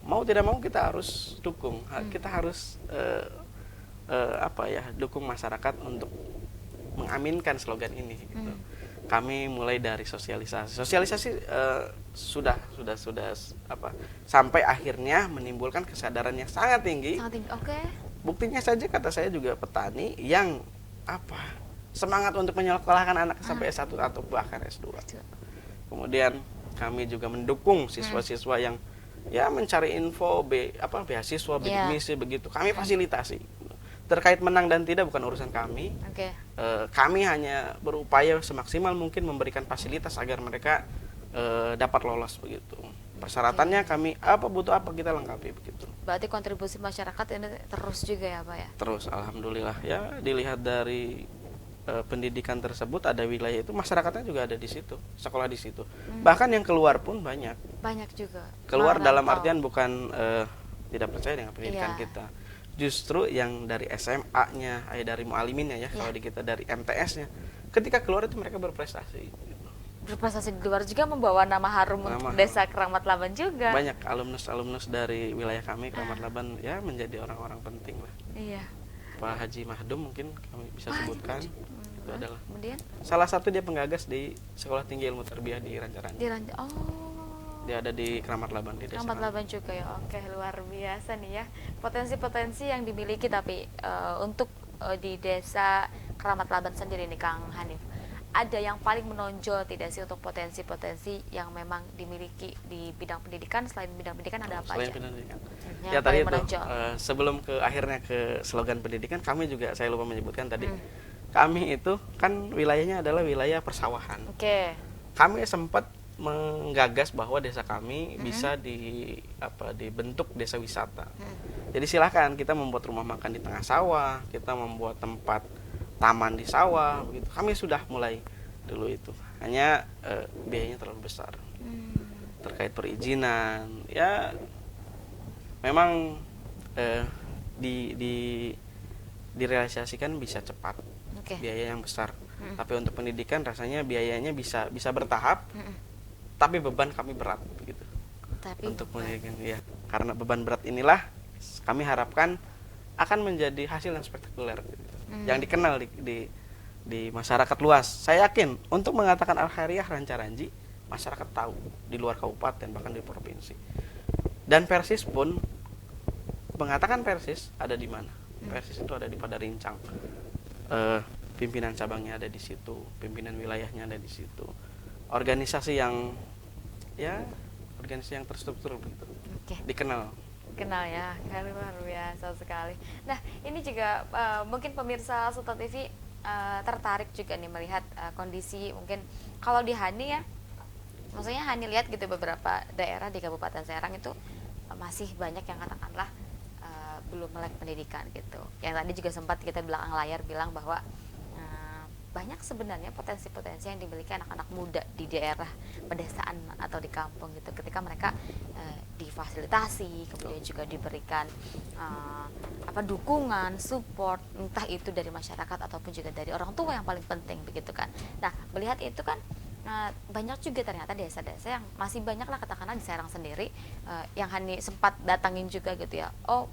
mau tidak mau kita harus dukung, kita harus dukung masyarakat untuk mengaminkan slogan ini. Gitu. Kami mulai dari sosialisasi sudah sampai akhirnya menimbulkan kesadaran yang sangat tinggi. Oke. Buktinya saja kata saya juga petani yang semangat untuk menyekolahkan anak sampai S1 atau bahkan S2. Kemudian kami juga mendukung siswa-siswa yang mencari info beasiswa, bidik misi begitu. Kami fasilitasi. Terkait menang dan tidak bukan urusan kami. Kami hanya berupaya semaksimal mungkin memberikan fasilitas agar mereka dapat lolos begitu. Persyaratannya kami butuh apa kita lengkapi begitu. Berarti kontribusi masyarakat ini terus juga ya Pak ya? Terus, alhamdulillah ya, dilihat dari pendidikan tersebut ada wilayah itu masyarakatnya juga ada di situ, sekolah di situ. Bahkan yang keluar pun banyak. Banyak juga. Keluar dalam artian bukan tidak percaya dengan pendidikan kita. Justru yang dari SMA-nya, dari mualiminnya kalau di kita dari MTS-nya, ketika keluar itu mereka berprestasi. Berprestasi di luar juga membawa nama harum untuk Desa Keramat Laban juga. Banyak alumnus dari wilayah kami Keramat Laban menjadi orang-orang penting lah. Iya. Pak Haji Mahdum mungkin kami bisa sebutkan. Itu adalah kemudian salah satu dia penggagas di Sekolah Tinggi Ilmu Tarbiyah di Rancaranci. Dia ada di Keramat Laban di desa. Keramat Laban juga ya. Oke, luar biasa nih ya. Potensi-potensi yang dimiliki tapi untuk di Desa Keramat Laban sendiri nih Kang Hanif. Ada yang paling menonjol tidak sih untuk potensi-potensi yang memang dimiliki di bidang pendidikan? Selain bidang pendidikan ada apa aja? Selain pendidikan. Ya tadi itu sebelum akhirnya ke slogan pendidikan, kami juga saya lupa menyebutkan tadi. Kami itu kan wilayahnya adalah wilayah persawahan. Kami sempat menggagas bahwa desa kami bisa dibentuk desa wisata. Jadi silakan kita membuat rumah makan di tengah sawah, kita membuat tempat taman di sawah, begitu. Kami sudah mulai dulu itu. Hanya biayanya terlalu besar. Terkait perizinan, ya memang direalisasikan bisa cepat. Biaya yang besar. Tapi untuk pendidikan rasanya biayanya bisa bertahap. Tapi beban kami berat begitu. Untuk pendidikan karena beban berat inilah kami harapkan akan menjadi hasil yang spektakuler gitu. Yang dikenal di masyarakat luas. Saya yakin untuk mengatakan Al-Khairiyah Rancaranci masyarakat tahu di luar kabupaten bahkan di provinsi. Dan Persis pun mengatakan Persis ada di mana? Persis itu ada di Padarincang. Pimpinan cabangnya ada di situ, pimpinan wilayahnya ada di situ. Organisasi yang terstruktur begitu. Dikenal Kenal ya, kan luar biasa sekali. Nah, ini juga mungkin pemirsa Sultan TV tertarik juga nih melihat kondisi mungkin kalau di Hani ya, maksudnya Hani lihat gitu beberapa daerah di Kabupaten Serang itu masih banyak yang katakanlah belum melek pendidikan gitu. Yang tadi juga sempat kita di belakang layar bilang bahwa banyak sebenarnya potensi-potensi yang dimiliki anak-anak muda di daerah pedesaan atau di kampung gitu ketika mereka difasilitasi, kemudian juga diberikan dukungan, support, entah itu dari masyarakat ataupun juga dari orang tua yang paling penting begitu kan. Nah, melihat itu kan banyak juga ternyata desa-desa yang masih banyak lah katakanlah di Serang sendiri yang Hani sempat datangin juga gitu ya. Oh,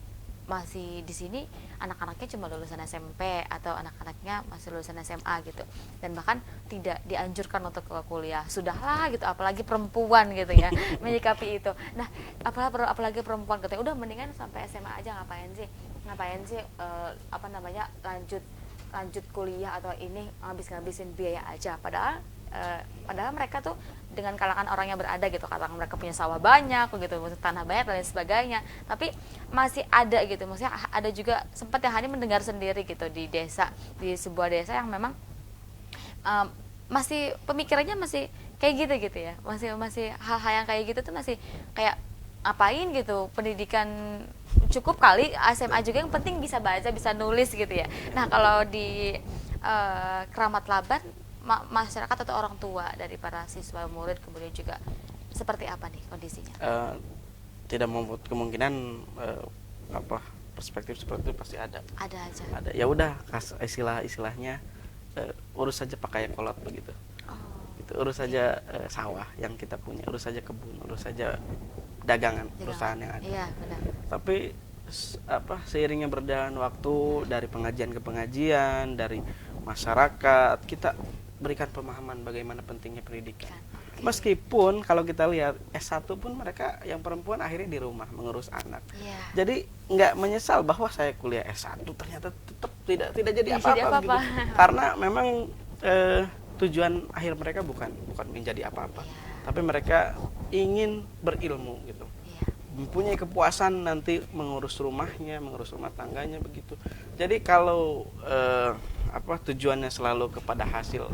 masih di sini anak-anaknya cuma lulusan SMP atau anak-anaknya masih lulusan SMA gitu, dan bahkan tidak dianjurkan untuk ke kuliah, sudahlah gitu, apalagi perempuan gitu ya menyikapi itu. Nah, apalagi perempuan gitu, udah mendingan sampai SMA aja, ngapain sih lanjut kuliah atau ini ngabisin biaya aja, padahal mereka tuh dengan kalangan orang yang berada gitu, katakan mereka punya sawah banyak gitu, tanah banyak dan lain sebagainya, tapi masih ada gitu, maksudnya ada juga sempat yang Hani mendengar sendiri gitu di sebuah desa yang memang masih pemikirannya masih kayak gitu ya, masih hal-hal yang kayak gitu tuh masih kayak ngapain gitu pendidikan, cukup kali SMA juga yang penting bisa baca bisa nulis gitu ya. Nah, kalau di Keramat Laban masyarakat atau orang tua dari para siswa murid kemudian juga seperti apa nih kondisinya? Tidak membuat kemungkinan perspektif seperti itu pasti ada. Ada aja. Ada. Ya udah, istilahnya urus saja pakai kolot begitu. Gitu, urus saja sawah yang kita punya, urus saja kebun, urus saja dagangan, perusahaan yang ada. Iya, benar. Tapi seiringnya berjalan waktu, dari pengajian ke pengajian, dari masyarakat, kita berikan pemahaman bagaimana pentingnya pendidikan. Okay. Meskipun kalau kita lihat S1 pun mereka yang perempuan akhirnya di rumah mengurus anak. Yeah. Jadi nggak menyesal bahwa saya kuliah S1 ternyata tetap tidak jadi apa-apa gitu. Karena memang tujuan akhir mereka bukan menjadi apa-apa. Yeah. Tapi mereka ingin berilmu gitu. Mempunyai kepuasan nanti mengurus rumahnya, mengurus rumah tangganya begitu. Jadi kalau tujuannya selalu kepada hasil,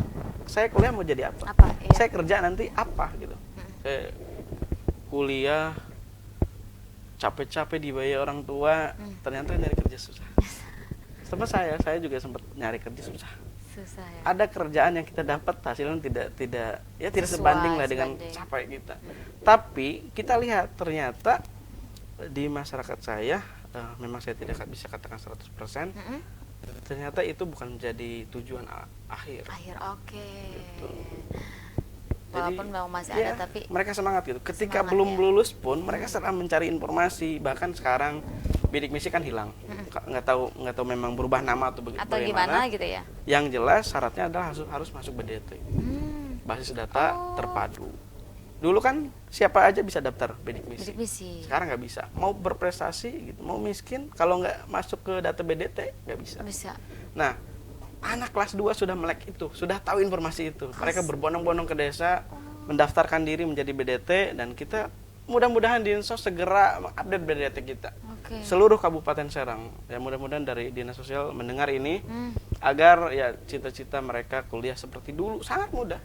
saya kuliah mau jadi apa? Iya. Saya kerja nanti apa gitu. Saya kuliah capek-capek dibayar orang tua, ternyata nyari kerja susah. Sama saya juga sempat nyari kerja susah. Ya? Ada kerjaan yang kita dapat hasilnya tidak sebanding lah dengan capek kita. Tapi kita lihat ternyata di masyarakat saya, memang saya tidak bisa katakan 100%, ternyata itu bukan menjadi tujuan akhir. Oke. Gitu. Walaupun memang masih ada, tapi mereka semangat gitu. Ketika belum lulus pun mereka sedang mencari informasi. Bahkan sekarang bidik misi kan hilang. Nggak tahu memang berubah nama atau gimana gitu ya. Yang jelas syaratnya adalah harus masuk BDT. Basis data terpadu. Dulu kan siapa aja bisa daftar bidik misi. Sekarang nggak bisa. Mau berprestasi gitu, mau miskin, kalau nggak masuk ke data BDT nggak bisa. Nah, anak kelas 2 sudah melek itu, sudah tahu informasi itu. Mereka berbondong-bondong ke desa, mendaftarkan diri menjadi BDT, dan kita mudah-mudahan di Dinsos segera mengupdate BDT kita. Seluruh Kabupaten Serang. Ya, mudah-mudahan dari Dinas Sosial mendengar ini, agar ya cita-cita mereka kuliah seperti dulu sangat mudah.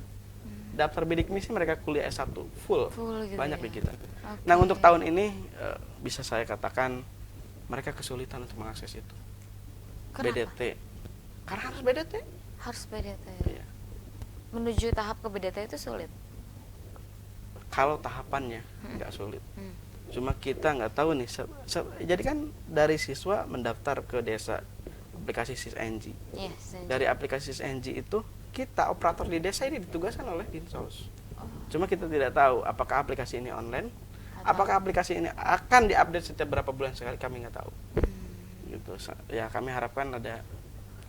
Daftar bidik misi mereka kuliah S1 full gitu banyak di kita. Nah, untuk tahun ini bisa saya katakan mereka kesulitan untuk mengakses itu. Kenapa? BDT. Karena harus BDT. Iya. Menuju tahap ke BDT itu sulit. Kalau tahapannya nggak sulit. Cuma kita nggak tahu nih. Jadi kan dari siswa mendaftar ke desa aplikasi SISNG. Dari aplikasi SISNG itu kita operator di desa ini ditugaskan oleh Dinsos. Cuma kita tidak tahu apakah aplikasi ini online, apakah aplikasi ini akan diupdate setiap berapa bulan sekali, kami nggak tahu. Gitu. Ya kami harapkan ada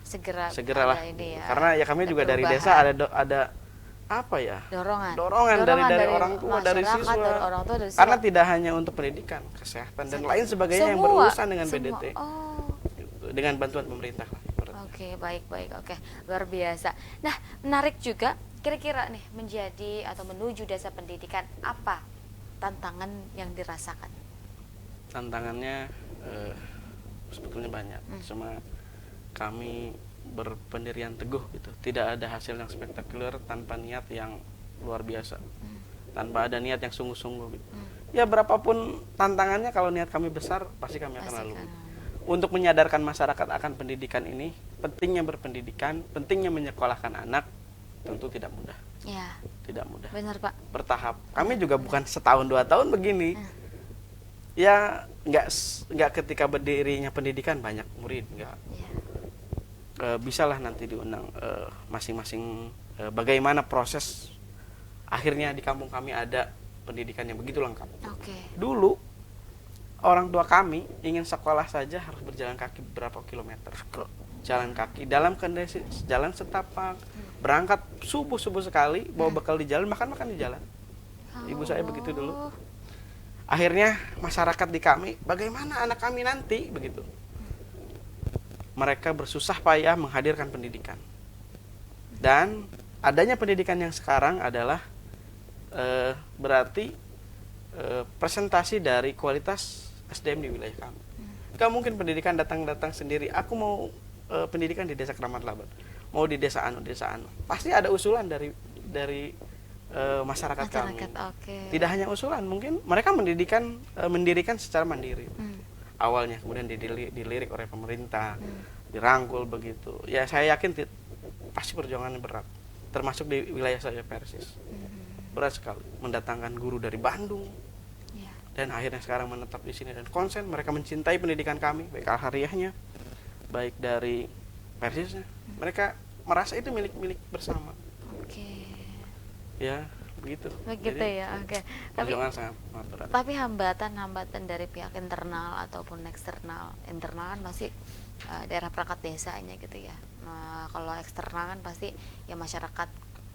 segera lah. Ini ya, karena ya kami juga dari desa ada dorongan dari orang tua, dari siswa. Karena tidak hanya untuk pendidikan, kesehatan dan lain sebagainya yang berurusan dengan BDT. Gitu. Dengan bantuan pemerintah. Oke, baik. Oke, luar biasa. Nah, menarik juga, kira-kira nih menjadi atau menuju desa pendidikan, apa tantangan yang dirasakan? Tantangannya sebetulnya banyak, cuma kami berpendirian teguh gitu. Tidak ada hasil yang spektakuler tanpa niat yang luar biasa, tanpa ada niat yang sungguh-sungguh gitu. Ya berapapun tantangannya, kalau niat kami besar pasti kami akan lalui. Untuk menyadarkan masyarakat akan pendidikan ini, pentingnya berpendidikan, pentingnya menyekolahkan anak, tentu tidak mudah. Ya. Tidak mudah. Benar Pak. Bertahap. Kami juga bukan setahun 2 tahun begini. Ya nggak ketika berdirinya pendidikan banyak murid, nggak. Bisalah nanti diundang masing-masing bagaimana proses akhirnya di kampung kami ada pendidikan yang begitu lengkap. Dulu orang tua kami ingin sekolah saja harus berjalan kaki berapa kilometer, jalan kaki dalam kondisi jalan setapak, berangkat subuh sekali, bawa bekal di jalan, makan di jalan. Ibu saya begitu dulu. Akhirnya masyarakat di kami, bagaimana anak kami nanti begitu. Mereka bersusah payah menghadirkan pendidikan. Dan adanya pendidikan yang sekarang adalah berarti presentasi dari kualitas SDM di wilayah kami. Gak mungkin pendidikan datang sendiri. Aku mau pendidikan di Desa Kramat Laban, mau di desa anu. Pasti ada usulan dari masyarakat kami. Tidak hanya usulan, mungkin mereka mendirikan secara mandiri. Awalnya kemudian dilirik oleh pemerintah, dirangkul begitu. Ya saya yakin pasti perjuangannya berat, termasuk di wilayah saya Persis. Berat sekali mendatangkan guru dari Bandung. Dan akhirnya sekarang menetap di sini dan konsen, mereka mencintai pendidikan kami, baik alhariahnya, baik dari Persisnya. Mereka merasa itu milik bersama. Ya, begitu. Jadi, ya, perjuangan sangat berat. Tapi hambatan dari pihak internal ataupun eksternal, internal kan pasti daerah perangkat desanya gitu ya. Nah, kalau eksternal kan pasti ya masyarakat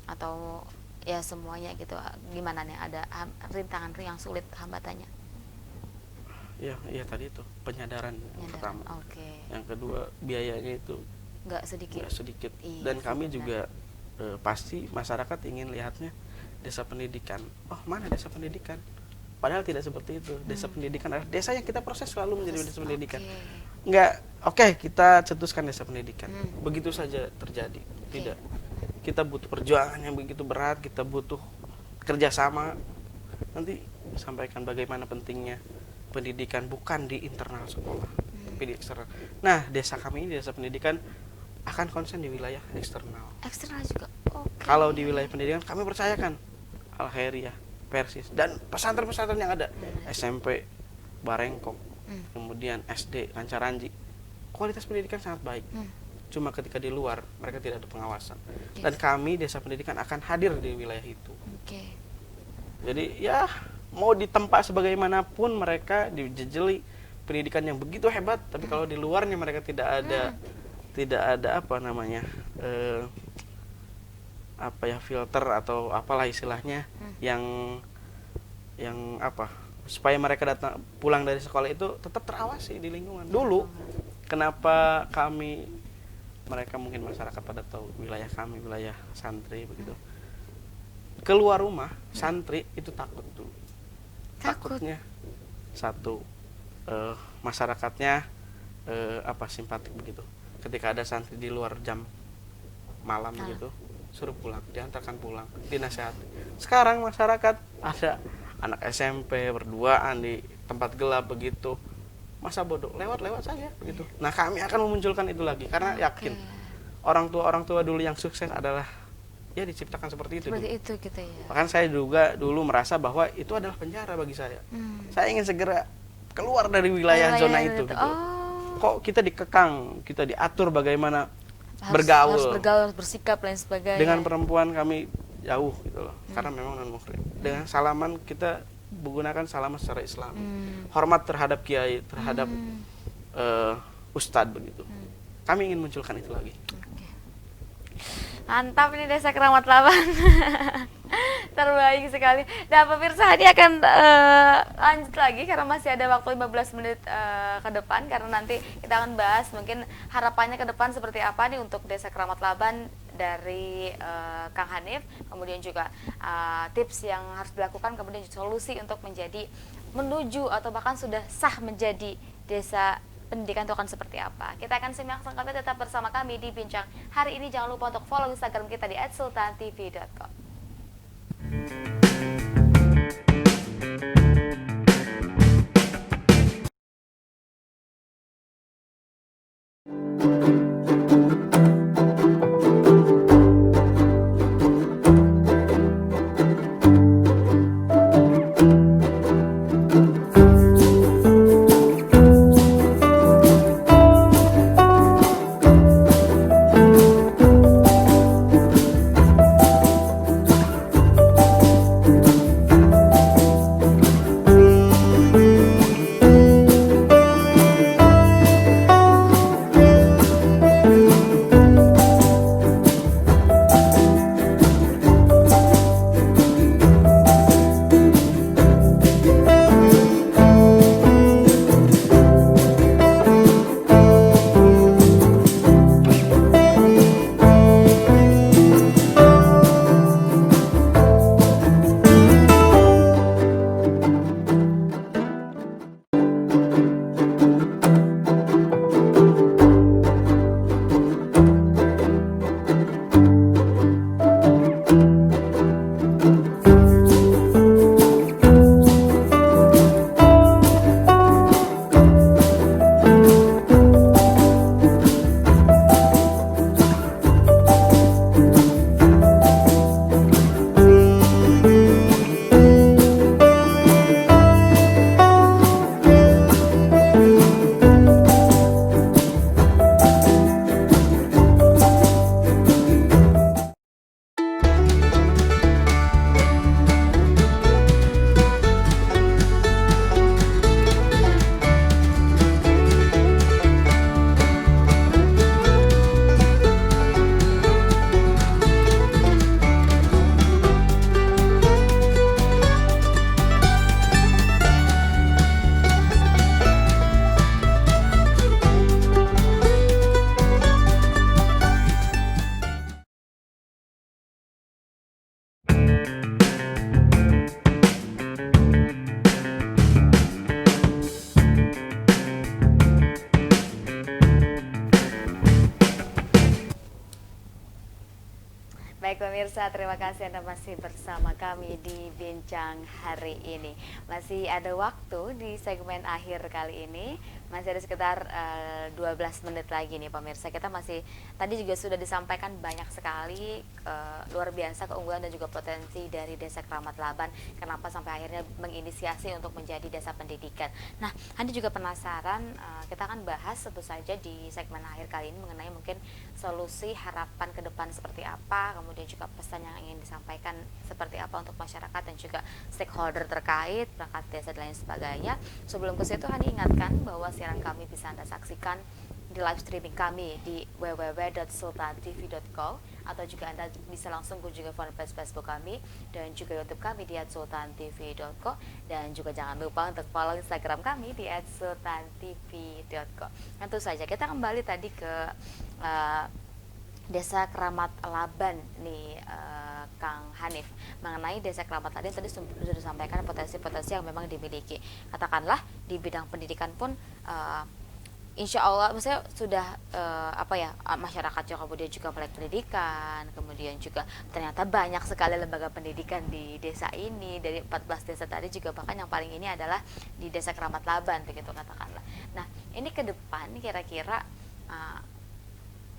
atau ya semuanya gitu. Gimana nih, ada rintangan yang sulit, hambatannya? Ya tadi itu penyadaran. Pertama. Yang kedua biayanya itu nggak sedikit. Dan kami juga pasti masyarakat ingin lihatnya desa pendidikan. Oh, mana desa pendidikan? Padahal tidak seperti itu. Desa pendidikan adalah desa yang kita proses selalu menjadi desa pendidikan. Kita cetuskan desa pendidikan. Begitu saja terjadi. Tidak. Kita butuh perjuangan yang begitu berat, kita butuh kerjasama. Nanti sampaikan bagaimana pentingnya pendidikan bukan di internal sekolah, tapi di eksternal. Nah, desa kami ini, desa pendidikan, akan konsen di wilayah eksternal. Eksternal juga. Kalau di wilayah pendidikan kami percayakan Al-Khairiyah, Persis, dan pesantren-pesantren yang ada, SMP Barengkok, kemudian SD Lancaranji, kualitas pendidikan sangat baik. Cuma ketika di luar mereka tidak ada pengawasan. Dan kami desa pendidikan akan hadir di wilayah itu. Jadi ya mau ditempa sebagaimanapun mereka dijejeli pendidikan yang begitu hebat, tapi kalau di luarnya mereka tidak ada filter atau apalah istilahnya yang supaya mereka pulang dari sekolah itu tetap terawasi di lingkungan. Dulu kenapa mereka mungkin masyarakat pada tahu wilayah kami, wilayah santri begitu. Keluar rumah santri itu takut dulu. Takutnya satu masyarakatnya simpatik begitu. Ketika ada santri di luar jam malam gitu, suruh pulang, diantarkan pulang, dinasihati. Sekarang masyarakat ada anak SMP berduaan di tempat gelap begitu, masa bodoh, lewat saja begitu. Nah, kami akan memunculkan itu lagi karena yakin orang tua dulu yang sukses adalah ya diciptakan seperti itu gitu ya. Bahkan saya juga dulu merasa bahwa itu adalah penjara bagi saya. Saya ingin segera keluar dari wilayah zona itu gitu. Kok kita dikekang, kita diatur bagaimana harus bergaul, bersikap lain sebagainya. Dengan perempuan kami jauh gitu loh. Karena memang non muslim. Dengan salaman kita menggunakan salaman secara Islam. Hormat terhadap kiai, terhadap ustadz begitu. Kami ingin munculkan itu lagi. Mantap ini Desa Kramat Laban. Terbaik sekali. Nah pemirsa, ini akan lanjut lagi karena masih ada waktu 15 menit ke depan, karena nanti kita akan bahas mungkin harapannya ke depan seperti apa nih untuk Desa Kramat Laban dari Kang Hanif, kemudian juga tips yang harus dilakukan, kemudian solusi untuk menjadi menuju atau bahkan sudah sah menjadi desa pendidikan itu akan seperti apa? Kita akan simak selengkapnya, tetap bersama kami di Bincang Hari ini. Jangan lupa untuk follow Instagram kita di @sultantv.co. Baik pemirsa, terima kasih Anda masih bersama kami di Bincang Hari ini. Masih ada waktu di segmen akhir kali ini. Masih ada sekitar 12 menit lagi nih pemirsa. Kita masih, tadi juga sudah disampaikan banyak sekali luar biasa keunggulan dan juga potensi dari Desa Keramat Laban. Kenapa sampai akhirnya menginisiasi untuk menjadi desa pendidikan. Nah, Anda juga penasaran, kita akan bahas tentu saja di segmen akhir kali ini mengenai mungkin solusi harapan ke depan seperti apa, kemudian juga pesan yang ingin disampaikan seperti apa untuk masyarakat dan juga stakeholder terkait, perangkat desa dan lain sebagainya. Sebelum ke situ, Hani ingatkan bahwa siaran kami bisa Anda saksikan di live streaming kami di www.sultantv.co, atau juga Anda bisa langsung kunjungi fanpage Facebook kami dan juga YouTube kami di @sultantv.co, dan juga jangan lupa untuk follow Instagram kami di @sultantv.co. Tentu saja kita kembali tadi ke Desa Keramat Laban nih, Kang Hanif, mengenai Desa Keramat Laban tadi sudah disampaikan potensi-potensi yang memang dimiliki. Katakanlah di bidang pendidikan pun insya Allah, maksudnya sudah masyarakat juga kemudian juga melek pendidikan, kemudian juga ternyata banyak sekali lembaga pendidikan di desa ini. Dari 14 desa tadi juga bahkan yang paling ini adalah di Desa Keramat Laban begitu katakanlah. Nah, ini ke depan kira-kira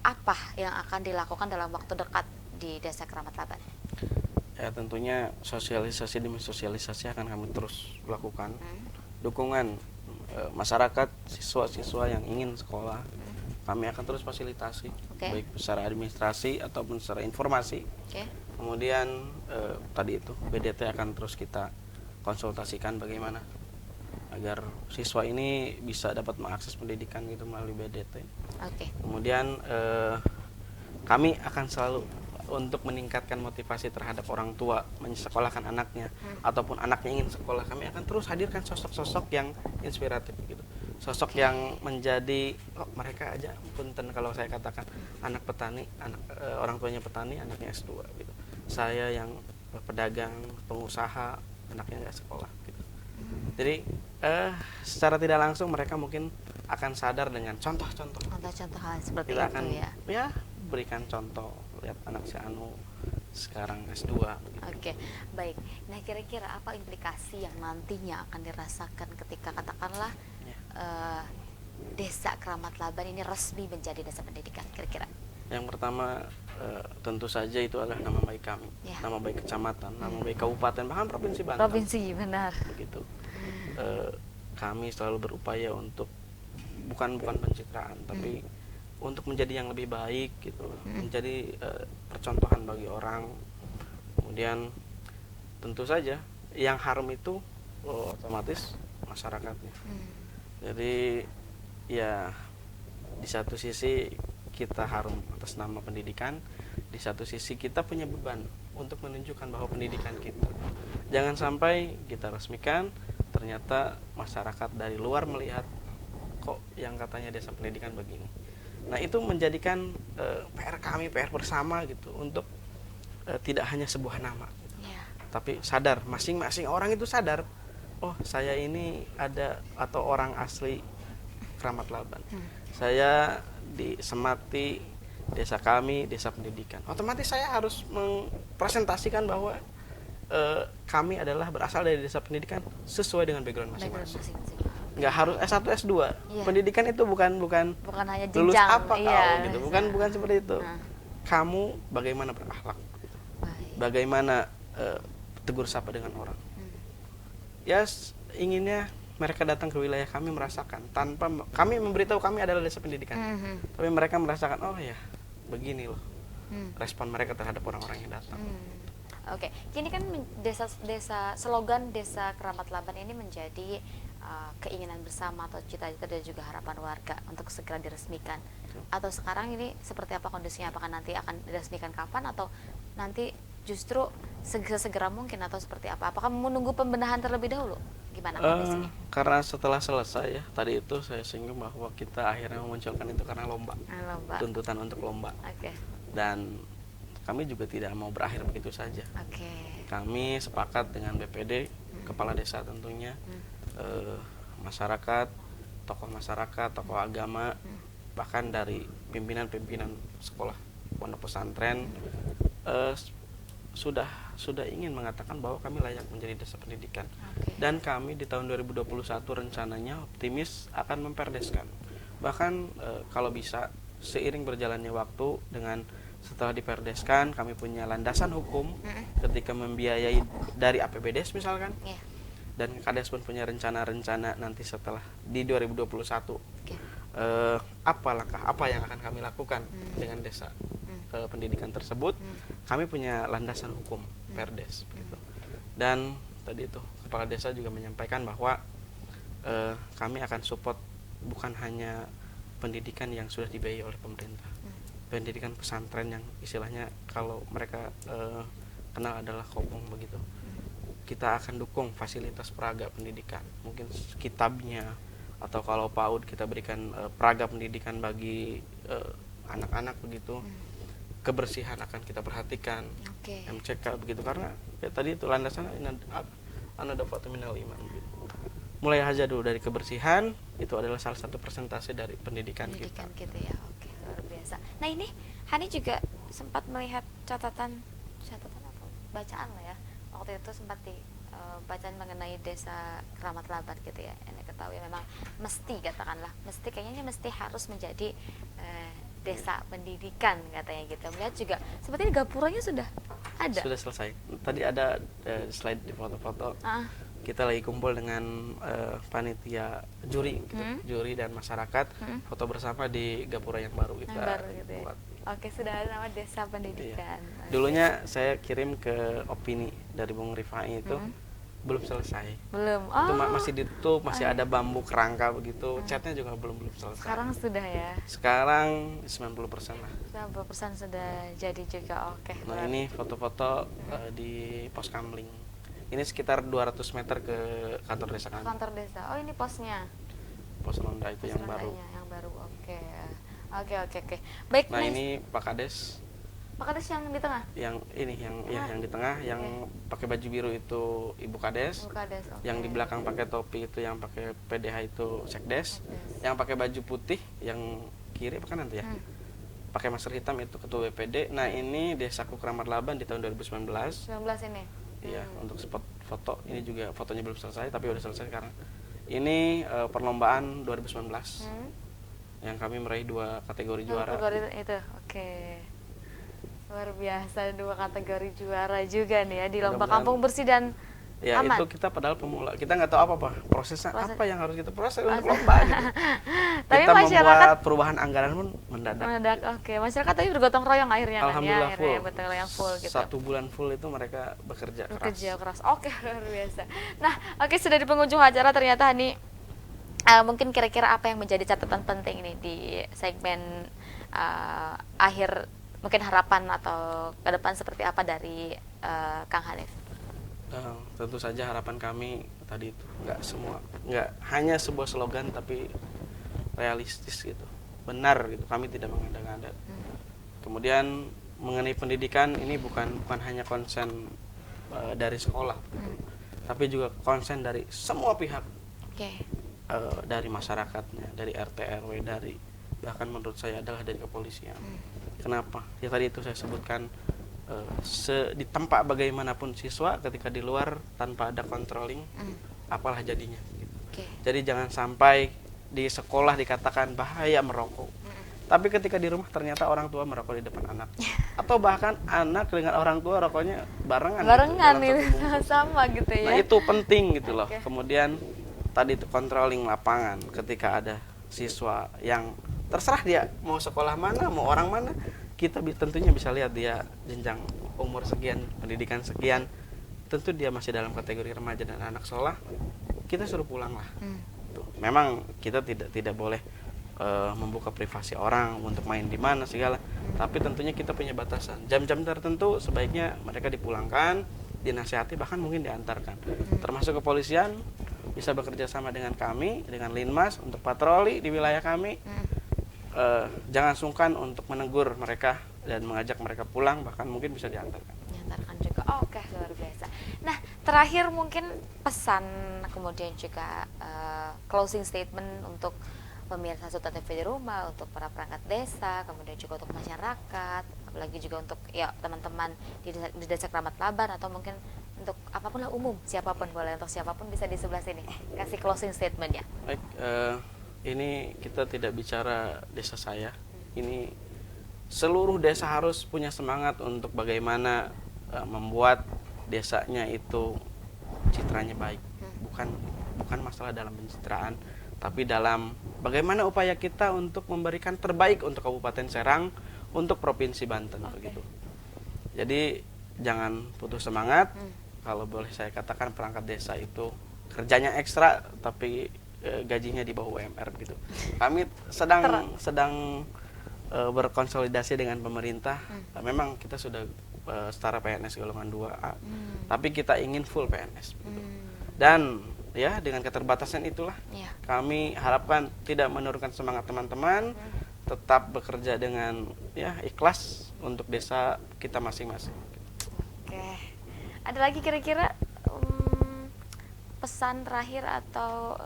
apa yang akan dilakukan dalam waktu dekat di Desa Keramat Laban? Ya, tentunya sosialisasi demi sosialisasi akan kami terus lakukan. Dukungan masyarakat, siswa-siswa yang ingin sekolah, kami akan terus fasilitasi, baik secara administrasi ataupun secara informasi. Kemudian tadi itu BDT akan terus kita konsultasikan bagaimana agar siswa ini bisa dapat mengakses pendidikan gitu melalui BDT. Kemudian kami akan selalu untuk meningkatkan motivasi terhadap orang tua menyekolahkan anaknya ataupun anaknya ingin sekolah, kami akan terus hadirkan sosok-sosok yang inspiratif gitu. Sosok yang menjadi mereka aja punten kalau saya katakan anak petani, orang tuanya petani, anaknya S2 gitu. Saya yang pedagang, pengusaha, anaknya nggak sekolah gitu. Jadi secara tidak langsung mereka mungkin akan sadar dengan contoh-contoh. Contoh-contoh hal seperti Kita itu akan ya. berikan contoh, lihat anak si Anu sekarang S2 begitu. Oke, baik. Nah, kira-kira apa implikasi yang nantinya akan dirasakan ketika katakanlah Ya. Desa Keramat Laban ini resmi menjadi desa pendidikan, kira-kira? Yang pertama tentu saja itu adalah nama baik kami, Ya. nama baik kecamatan, nama baik kabupaten, bahkan provinsi Banten. Provinsi, benar. Begitu. Kami selalu berupaya untuk bukan pencitraan, tapi untuk menjadi yang lebih baik gitu, menjadi percontohan bagi orang. Kemudian tentu saja yang harum itu otomatis masyarakatnya. Jadi ya di satu sisi kita harum atas nama pendidikan, di satu sisi kita punya beban untuk menunjukkan bahwa pendidikan kita, jangan sampai kita resmikan ternyata masyarakat dari luar melihat kok yang katanya desa pendidikan begini. Nah, itu menjadikan PR kami, PR bersama gitu, untuk tidak hanya sebuah nama gitu. Ya. Tapi sadar, masing-masing orang itu sadar, oh saya ini ada atau orang asli Keramat Laban. Saya disemati desa kami, desa pendidikan. Otomatis saya harus mempresentasikan bahwa kami adalah berasal dari desa pendidikan sesuai dengan background masing-masing. Nggak harus S1, S2. Iya. Pendidikan itu bukan hanya lulus jenjang. apa Iya. kau gitu. Bukan seperti itu. Nah. Kamu bagaimana berakhlak? Baik. Bagaimana tegur sapa dengan orang? Ya inginnya mereka datang ke wilayah kami merasakan tanpa kami memberitahu kami adalah desa pendidikan. Tapi mereka merasakan, oh ya, begini loh respon mereka terhadap orang-orang yang datang. Oke, kini kan slogan Desa Keramat Laban ini menjadi keinginan bersama atau cita-cita dan juga harapan warga untuk segera diresmikan. Atau sekarang ini seperti apa kondisinya? Apakah nanti akan diresmikan kapan atau nanti justru segera mungkin atau seperti apa? Apakah menunggu pembenahan terlebih dahulu? Gimana kondisinya? Karena setelah selesai ya, tadi itu saya singgung bahwa kita akhirnya memunculkan itu karena lomba. Lomba. Tuntutan untuk lomba. Oke. Dan kami juga tidak mau berakhir begitu saja. Oke. Kami sepakat dengan BPD, kepala desa tentunya, masyarakat, tokoh agama, bahkan dari pimpinan-pimpinan sekolah pondok pesantren sudah ingin mengatakan bahwa kami layak menjadi desa pendidikan. Oke. Dan kami di tahun 2021 rencananya optimis akan memperdeskan. Bahkan kalau bisa seiring berjalannya waktu dengan setelah diperdeskan kami punya landasan hukum ketika membiayai dari APBDes misalkan. Yeah. Dan Kades pun punya rencana-rencana nanti setelah di 2021. Okay. Apa yang akan kami lakukan dengan desa pendidikan tersebut. Kami punya landasan hukum Perdes gitu. Dan tadi itu kepala desa juga menyampaikan bahwa kami akan support bukan hanya pendidikan yang sudah dibiayai oleh pemerintah, pendidikan pesantren yang istilahnya kalau mereka kenal adalah kopong begitu. Kita akan dukung fasilitas peraga pendidikan, mungkin kitabnya, atau kalau PAUD kita berikan peraga pendidikan bagi anak-anak begitu. Kebersihan akan kita perhatikan. Okay. MCK begitu, karena ya tadi itu landasan anda dapat minal iman gitu. Mulai aja dulu dari kebersihan, itu adalah salah satu presentasi dari pendidikan kita gitu ya. Oke, luar biasa. Nah, ini Hani juga sempat melihat catatan apa bacaan lah ya. Waktu itu sempat di bacaan mengenai Desa Keramat Laban gitu ya. Anda ketahui memang kayaknya mesti harus menjadi desa pendidikan katanya gitu. Melihat juga sepertinya gapuranya sudah ada. Sudah selesai. Tadi ada slide di foto-foto. Kita lagi kumpul dengan panitia juri gitu. Juri dan masyarakat foto bersama di gapura yang baru kita gitu ya. buat. Oke, sudah ada nama desa pendidikan. Iya. Dulunya saya kirim ke opini dari Bung Rifai itu belum selesai. Belum. Itu masih ditutup, masih ada bambu kerangka begitu. Catnya juga belum selesai. Sekarang sudah ya. Sekarang 90% lah. 90% sudah jadi juga. Oke. Nah, ini foto-foto di pos Kamling. Ini sekitar 200 meter ke kantor desa kami. Kantor desa. Oh, ini posnya. Pos Ronda itu yang baru. Yang baru. Oke. Baik. Nah, ini Pak Kades Pak Kades yang di tengah? Yang ini yang di tengah, yang pakai baju biru itu Ibu Kades. Ibu Kades, oke. Yang di belakang pakai topi itu yang pakai PDH itu Sekdes. Yang pakai baju putih yang kiri apa kanan tuh ya? Pakai masker hitam itu ketua BPD. Nah, ini Desaku Keramat Laban di tahun 2019. 19 ini. Iya, untuk spot foto ini juga fotonya belum selesai tapi udah selesai sekarang. Ini perlombaan 2019. Yang kami meraih 2 kategori juara. Kategori itu, oke. Luar biasa, 2 kategori juara juga nih ya di lomba kampung bersih dan ya aman. itu kita padahal pemula, kita nggak tahu apa prosesnya apa yang harus kita proses untuk lomba gitu. Tapi Kita masyarakat membuat perubahan anggaran pun mendadak. Oke, masyarakat tapi bergotong royong akhirnya Alhamdulillah kan ya, full. akhirnya bergotong royong full gitu. 1 bulan full itu mereka bekerja keras. Oke, luar biasa. Nah, oke, sudah di penghujung acara ternyata nih mungkin kira-kira apa yang menjadi catatan penting nih di segmen akhir, mungkin harapan atau ke depan seperti apa dari Kang Hanif? Tentu saja harapan kami tadi itu nggak hanya sebuah slogan tapi realistis gitu, benar gitu, kami tidak mengada-ngada. Kemudian mengenai pendidikan ini bukan hanya konsen dari sekolah gitu, tapi juga konsen dari semua pihak. Dari masyarakatnya, dari RT RW, dari bahkan menurut saya adalah dari kepolisian. Kenapa? Ya tadi itu saya sebutkan, di tempat bagaimanapun siswa ketika di luar tanpa ada controlling, apalah jadinya gitu. Jadi jangan sampai di sekolah dikatakan bahaya merokok, tapi ketika di rumah ternyata orang tua merokok di depan anak, atau bahkan anak dengan orang tua rokoknya barengan gitu, sama gitu ya. Nah, itu penting gitu loh. Kemudian tadi itu controlling lapangan, ketika ada siswa yang terserah dia mau sekolah mana, mau orang mana, kita tentunya bisa lihat dia jenjang umur sekian, pendidikan sekian, tentu dia masih dalam kategori remaja dan anak sekolah, kita suruh pulang lah. Memang kita tidak boleh membuka privasi orang untuk main di mana segala, tapi tentunya kita punya batasan. Jam-jam tertentu sebaiknya mereka dipulangkan, dinasihati, bahkan mungkin diantarkan. Termasuk kepolisian bisa bekerja sama dengan kami, dengan Linmas untuk patroli di wilayah kami. Jangan sungkan untuk menegur mereka dan mengajak mereka pulang, bahkan mungkin bisa diantarkan juga. Oke, luar biasa. Nah, terakhir mungkin pesan, kemudian juga closing statement untuk pemirsa Sultan TV di rumah, untuk para perangkat desa, kemudian juga untuk masyarakat, apalagi juga untuk ya teman-teman di desa Keramat Laban, atau mungkin untuk apapun lah, umum, siapapun boleh, untuk siapapun bisa di sebelah sini kasih closing statement ya. Baik, ini kita tidak bicara desa saya, ini seluruh desa harus punya semangat untuk bagaimana membuat desanya itu citranya baik. Bukan masalah dalam pencitraan, tapi dalam bagaimana upaya kita untuk memberikan terbaik untuk Kabupaten Serang, untuk Provinsi Banten begitu. Jadi jangan putus semangat. Kalau boleh saya katakan, perangkat desa itu kerjanya ekstra tapi gajinya di bawah UMR gitu. Kami sedang berkonsolidasi dengan pemerintah. Memang kita sudah setara PNS golongan 2A, tapi kita ingin full PNS gitu. Dan ya dengan keterbatasan itulah kami harapkan tidak menurunkan semangat teman-teman, tetap bekerja dengan ya ikhlas untuk desa kita masing-masing. Oke. Ada lagi kira-kira pesan terakhir atau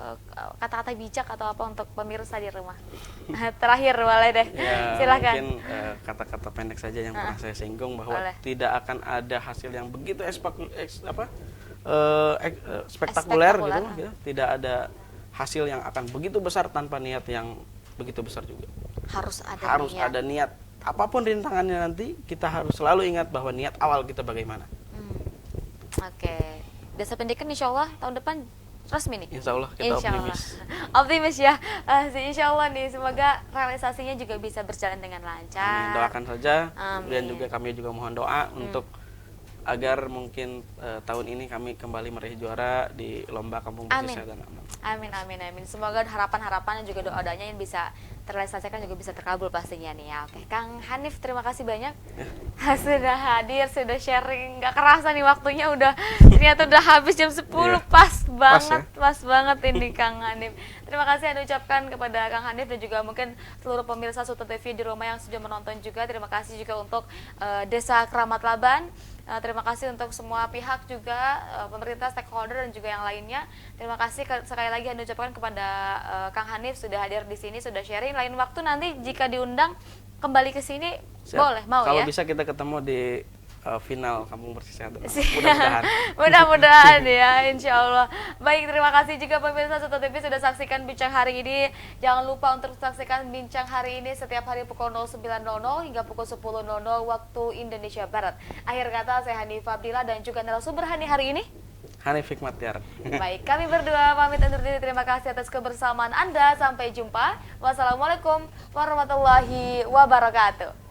kata-kata bijak atau apa untuk pemirsa di rumah? Terakhir boleh deh, silakan. Mungkin kata-kata pendek saja yang pernah saya singgung, bahwa tidak akan ada hasil yang begitu spektakuler gitu. Tidak ada hasil yang akan begitu besar tanpa niat yang begitu besar juga. Harus ada niat. Apapun rintangannya nanti, kita harus selalu ingat bahwa niat awal kita bagaimana. Oke. Desa Pendidikan insya Allah tahun depan resmi nih. Insya Allah kita optimis ya. Insya Allah nih, semoga realisasinya juga bisa berjalan dengan lancar. Doakan saja. Dan juga kami juga mohon doa untuk agar mungkin tahun ini kami kembali meraih juara di lomba kampung bersih dan aman. Amin. Semoga harapan-harapannya juga doa-doanya yang bisa terrealisasikan juga bisa terkabul pastinya nih ya. Oke, Kang Hanif, terima kasih banyak sudah hadir, sudah sharing. Gak kerasa nih waktunya ternyata udah habis jam 10. Pas banget ini Kang Hanif. Terima kasih Anda ucapkan kepada Kang Hanif dan juga mungkin seluruh pemirsa Sultan TV di rumah yang sudah menonton juga. Terima kasih juga untuk Desa Keramat Laban. Terima kasih untuk semua pihak juga, pemerintah, stakeholder dan juga yang lainnya. Terima kasih sekali lagi Anda ucapkan kepada Kang Hanif sudah hadir di sini, sudah sharing. Lain waktu nanti jika diundang kembali ke sini, boleh, mau kalau ya? bisa kita ketemu di final Kampung Bersih Sehat. Mudah-mudahan. Mudah-mudahan ya, insya Allah. Baik, terima kasih juga pemirsa Sultan TV sudah saksikan bincang hari ini. Jangan lupa untuk saksikan bincang hari ini setiap hari pukul 09.00 hingga pukul 10.00 waktu Indonesia Barat. Akhir kata, saya Hanif Abdillah dan juga narasumber hari ini. Hanif Hikmat Tiar. Baik, kami berdua pamit undur diri. Terima kasih atas kebersamaan Anda. Sampai jumpa. Wassalamualaikum warahmatullahi wabarakatuh.